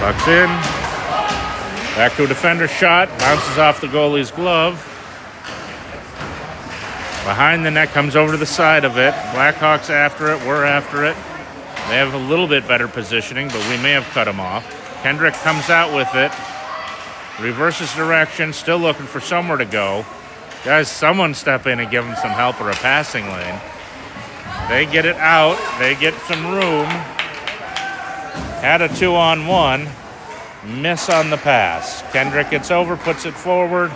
Puck's in. Back to a defender's shot. Bounces off the goalie's glove. Behind the net, comes over to the side of it. Blackhawks after it. We're after it. They have a little bit better positioning, but we may have cut them off. Kendrick comes out with it. Reverses direction. Still looking for somewhere to go. Guys, someone step in and give them some help or a passing lane. They get it out. They get some room. Had a 2-on-1. Miss on the pass. Kendrick gets over, puts it forward.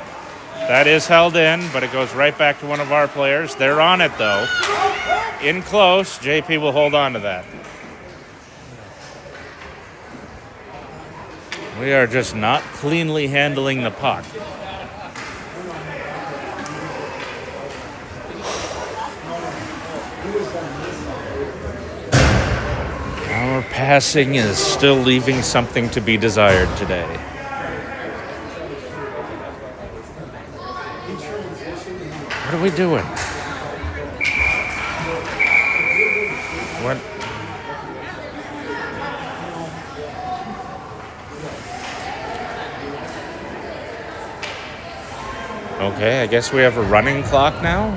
That is held in, but it goes right back to one of our players. They're on it, though. In close. JP will hold on to that. We are just not cleanly handling the puck. Our passing is still leaving something to be desired today. What are we doing? What? Okay, I guess we have a running clock now.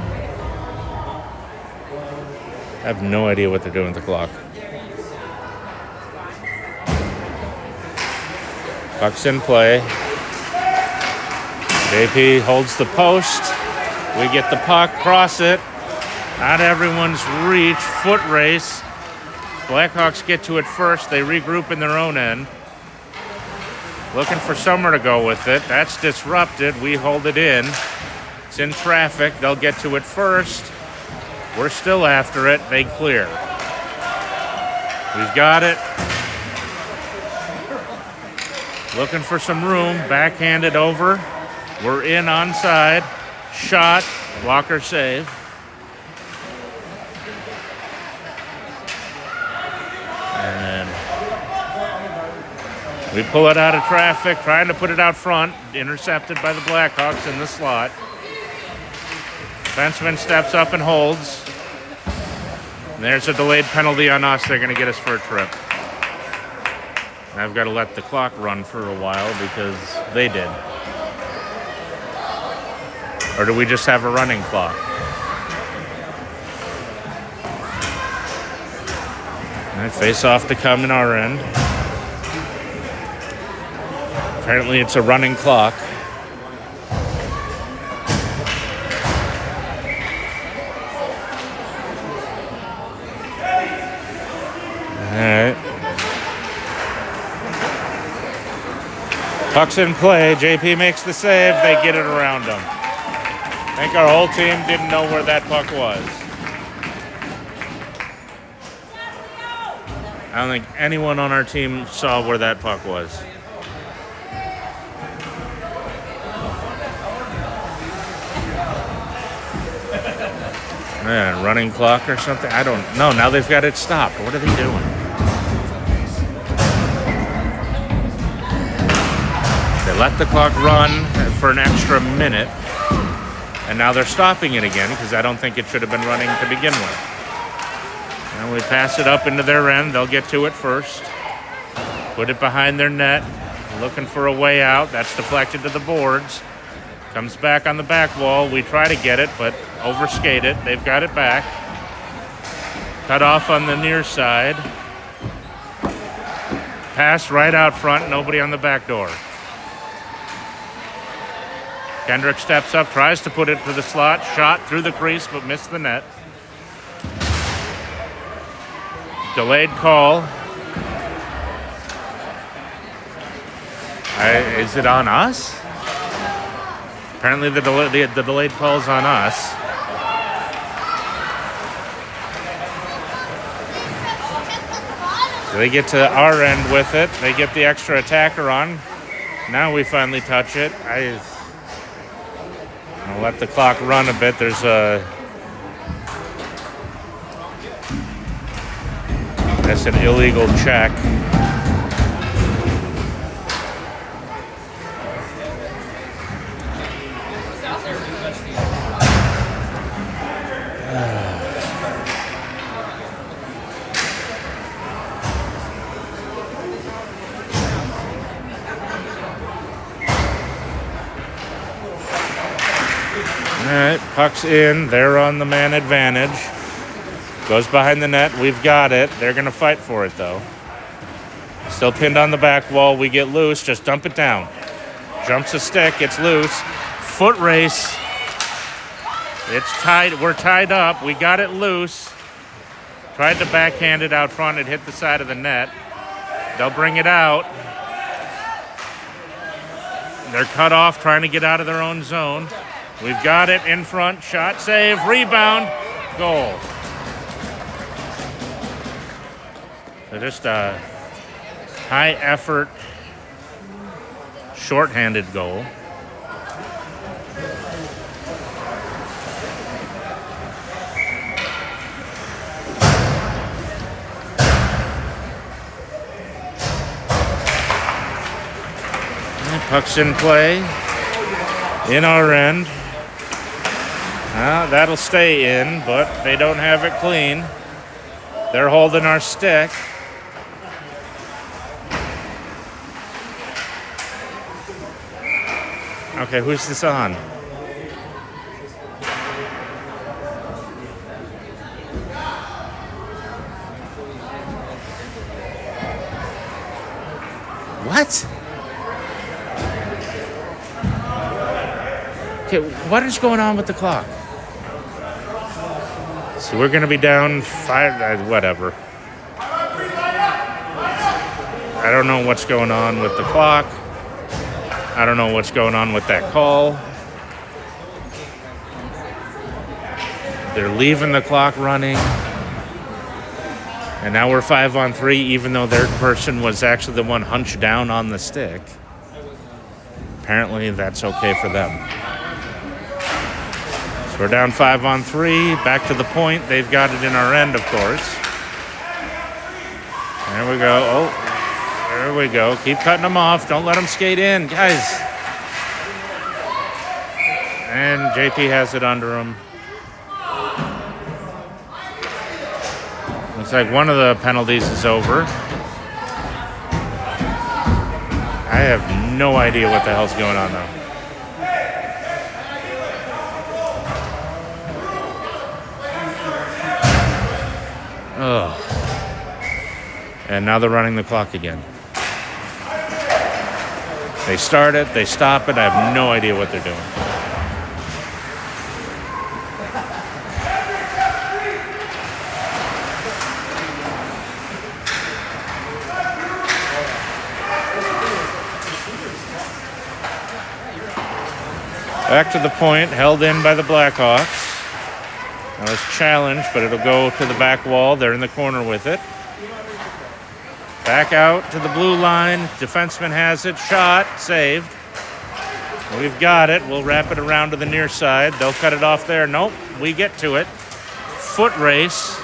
I have no idea what they're doing with the clock. Puck's in play. JP holds the post. We get the puck, cross it. Not everyone's reach. Foot race. Blackhawks get to it first. They regroup in their own end. Looking for somewhere to go with it. That's disrupted. We hold it in. It's in traffic. They'll get to it first. We're still after it. They clear. We've got it. Looking for some room. Backhanded over. We're in onside. Shot. Walker save. And We pull it out of traffic, trying to put it out front. Intercepted by the Blackhawks in the slot. Defenseman steps up and holds. And there's a delayed penalty on us. They're going to get us for a trip. And I've got to let the clock run for a while because they did. Or do we just have a running clock? All right, face off to come in our end. Apparently it's a running clock. Alright. Puck's in play. JP makes the save. They get it around him. I think our whole team didn't know where that puck was. I don't think anyone on our team saw where that puck was. Man, running clock or something? I don't know. Now they've got it stopped. What are they doing? They let the clock run for an extra minute. And now they're stopping it again because I don't think it should have been running to begin with. And we pass it up into their end. They'll get to it first. Put it behind their net. Looking for a way out. That's deflected to the boards. Comes back on the back wall. We try to get it, but overskate it. They've got it back. Cut off on the near side. Pass right out front. Nobody on the back door. Kendrick steps up, tries to put it to the slot. Shot through the crease, but missed the net. Delayed call. Is it on us? Apparently the delayed call's on us. So they get to our end with it. They get the extra attacker on. Now we finally touch it. I'll let the clock run a bit. There's that's an illegal check. All right, puck's in. They're on the man advantage. Goes behind the net. We've got it. They're going to fight for it, though. Still pinned on the back wall. We get loose. Just dump it down. Jumps a stick. It's loose. Foot race. It's tied. We're tied up. We got it loose. Tried to backhand it out front. It hit the side of the net. They'll bring it out. They're cut off trying to get out of their own zone. We've got it in front. Shot, save, rebound, goal. So just a high effort, shorthanded goal. And puck's in play in our end. That'll stay in, but they don't have it clean. They're holding our stick. Okay, who's this on? What? Okay, what is going on with the clock? So we're going to be down 5, whatever. I don't know what's going on with the clock. I don't know what's going on with that call. They're leaving the clock running. And now we're 5-on-3, even though their person was actually the one hunched down on the stick. Apparently that's okay for them. So we're down 5-on-3, back to the point. They've got it in our end, of course. There we go. Oh, There we go. Keep cutting them off. Don't let them skate in, guys. And JP has it under him. Looks like one of the penalties is over. I have no idea what the hell's going on though. Ugh. And now they're running the clock again. They start it, they stop it. I have no idea what they're doing. Back to the point, held in by the Blackhawks. Now it's challenged, but it'll go to the back wall. They're in the corner with it. Back out to the blue line. Defenseman has it. Shot. Saved. We've got it. We'll wrap it around to the near side. They'll cut it off there. Nope. We get to it. Foot race.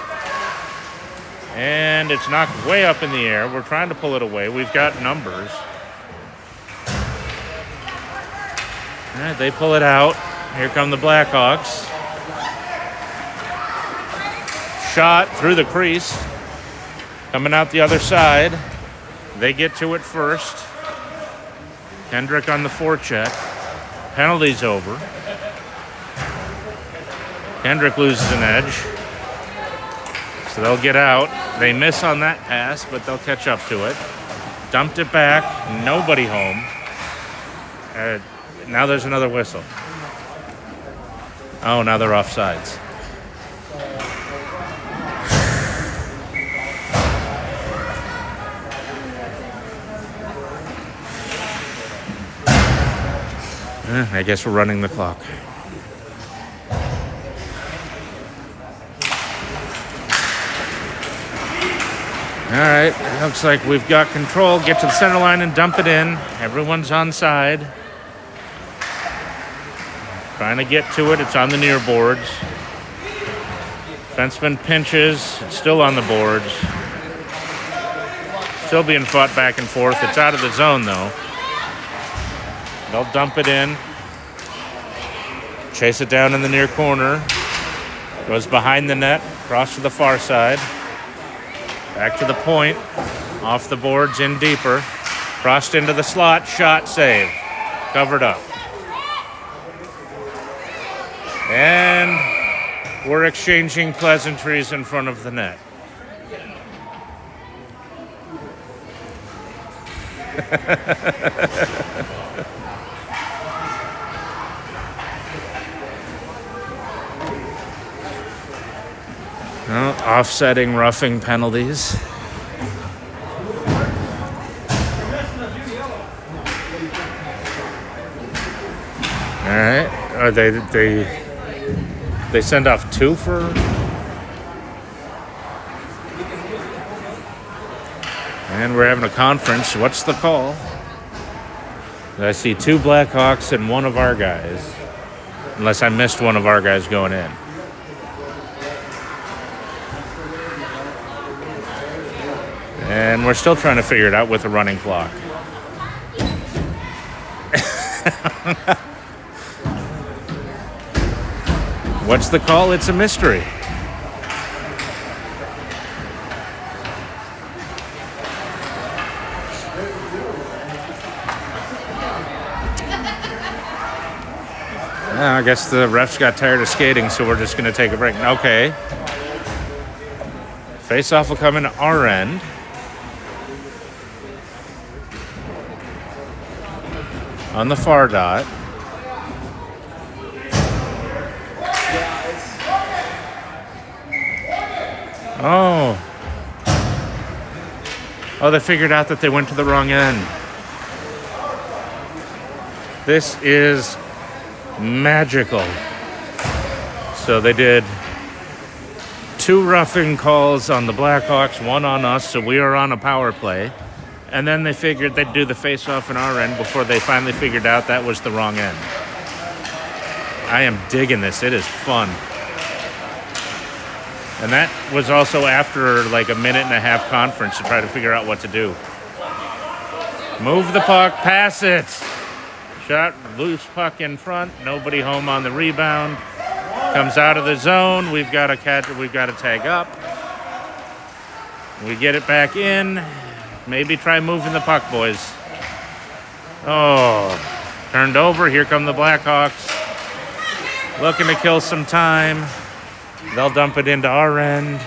And it's knocked way up in the air. We're trying to pull it away. We've got numbers. All right, they pull it out. Here come the Blackhawks. Shot through the crease. Coming out the other side. They get to it first. Kendrick on the forecheck. Penalty's over. Kendrick loses an edge. So they'll get out. They miss on that pass, but they'll catch up to it. Dumped it back. Nobody home. Now there's another whistle. Oh, now they're offsides. I guess we're running the clock. All right, looks like we've got control. Get to the center line and dump it in. Everyone's on side. Trying to get to it. It's on the near boards. Fenceman pinches. It's still on the boards. Still being fought back and forth. It's out of the zone, though. They'll dump it in. Chase it down in the near corner. Goes behind the net. Across to the far side. Back to the point. Off the boards, in deeper. Crossed into the slot. Shot, save. Covered up. And we're exchanging pleasantries in front of the net. Well, offsetting roughing penalties. All right. They send off two for. And we're having a conference. What's the call? I see two Blackhawks and one of our guys. Unless I missed one of our guys going in. And we're still trying to figure it out with a running clock. What's the call? It's a mystery. I guess the refs got tired of skating, so we're just going to take a break. Okay. Face-off will come in our end. On the far dot. Oh, they figured out that they went to the wrong end. This is magical. So they did two roughing calls on the Blackhawks, one on us, so we are on a power play. And then they figured they'd do the face-off in our end before they finally figured out that was the wrong end. I am digging this. It is fun. And that was also after like a minute and a half conference to try to figure out what to do. Move the puck, pass it. Shot, loose puck in front. Nobody home on the rebound. Comes out of the zone. We've got to catch. We've got to tag up. We get it back in. Maybe try moving the puck, boys. Oh, turned over. Here come the Blackhawks. Looking to kill some time. They'll dump it into our end.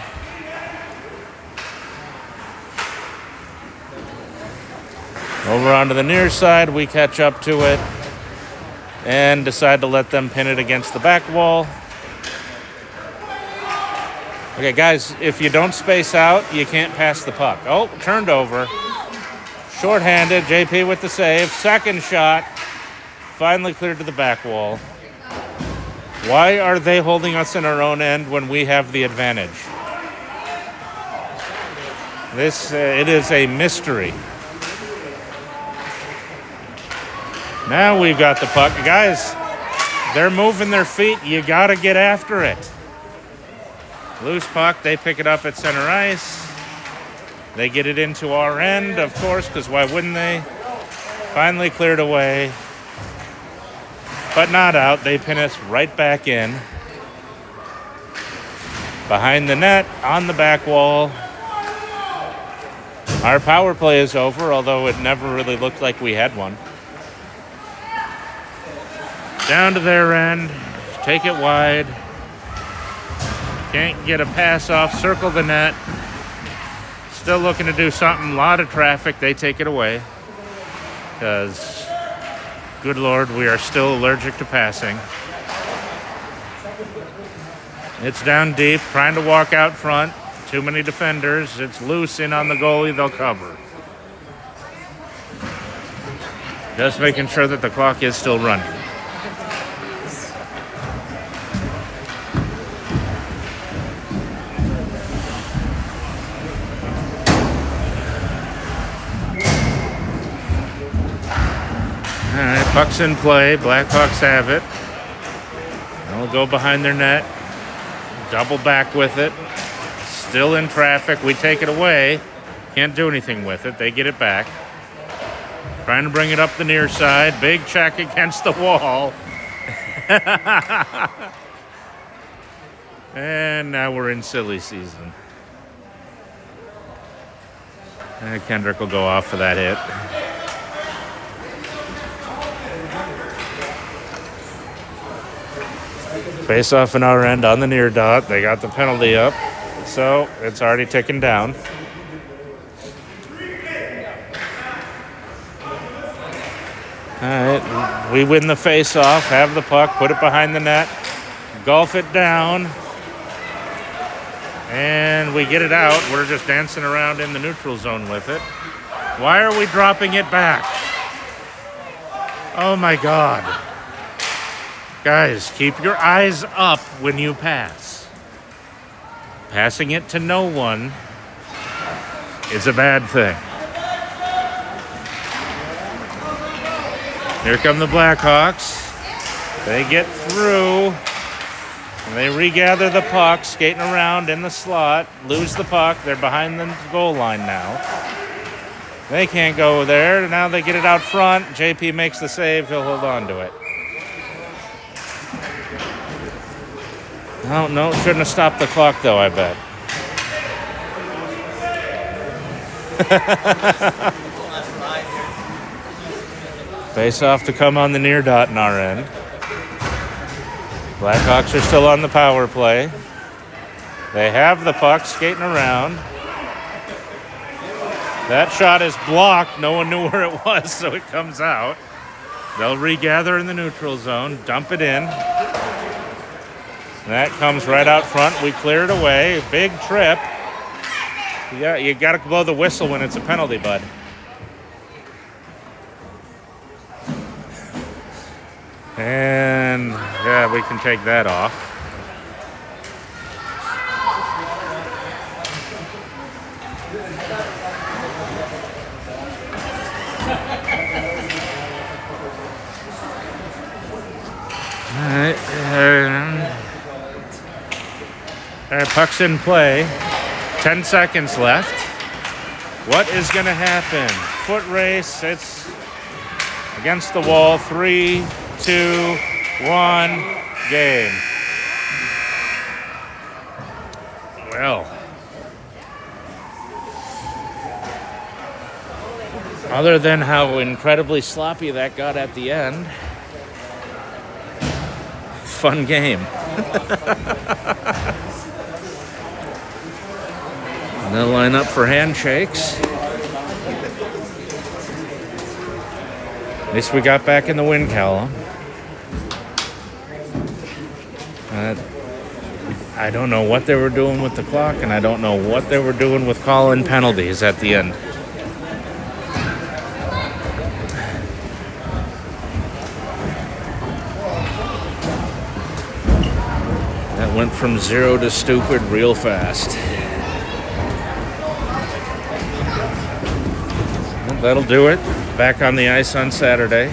Over onto the near side, we catch up to it and decide to let them pin it against the back wall. Okay, guys, if you don't space out, you can't pass the puck. Oh, turned over. Shorthanded, JP with the save. Second shot, finally cleared to the back wall. Why are they holding us in our own end when we have the advantage? It is a mystery. Now we've got the puck. Guys, they're moving their feet. You got to get after it. Loose puck. They pick it up at center ice. They get it into our end, of course, because why wouldn't they? Finally cleared away. But not out. They pin us right back in. Behind the net, on the back wall. Our power play is over, although it never really looked like we had one. Down to their end. Take it wide. Can't get a pass off. Circle the net. Still looking to do something. A lot of traffic. They take it away. Because, good Lord, we are still allergic to passing. It's down deep. Trying to walk out front. Too many defenders. It's loose in on the goalie. They'll cover. Just making sure that the clock is still running. All right, puck's in play. Blackhawks have it. They'll go behind their net. Double back with it. Still in traffic. We take it away. Can't do anything with it. They get it back. Trying to bring it up the near side. Big check against the wall. And now we're in silly season. And Kendrick will go off for that hit. Face off in our end on the near dot. They got the penalty up. So it's already ticking down. All right, we win the face-off, have the puck, put it behind the net, golf it down, and we get it out. We're just dancing around in the neutral zone with it. Why are we dropping it back? Oh my God. Guys, keep your eyes up when you pass. Passing it to no one is a bad thing. Here come the Blackhawks. They get through. And they regather the puck, skating around in the slot. Lose the puck. They're behind the goal line now. They can't go there. Now they get it out front. JP makes the save. He'll hold on to it. Oh, no, shouldn't have stopped the clock, though, I bet. Face off to come on the near dot in our end. Blackhawks are still on the power play. They have the puck skating around. That shot is blocked. No one knew where it was, so it comes out. They'll regather in the neutral zone, dump it in. That comes right out front. We clear it away. Big trip. You got to blow the whistle when it's a penalty, bud. And, yeah, we can take that off. All right, puck's in play. 10 seconds left. What is going to happen? foot race. It's against the wall. 3, 2, 1, game. Well, other than how incredibly sloppy that got at the end, fun game. And they'll line up for handshakes. At least we got back in the win column. I don't know what they were doing with the clock, and I don't know what they were doing with calling penalties at the end. That went from 0 to stupid real fast. Well, that'll do it. Back on the ice on Saturday.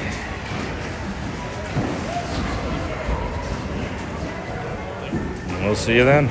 We'll see you then.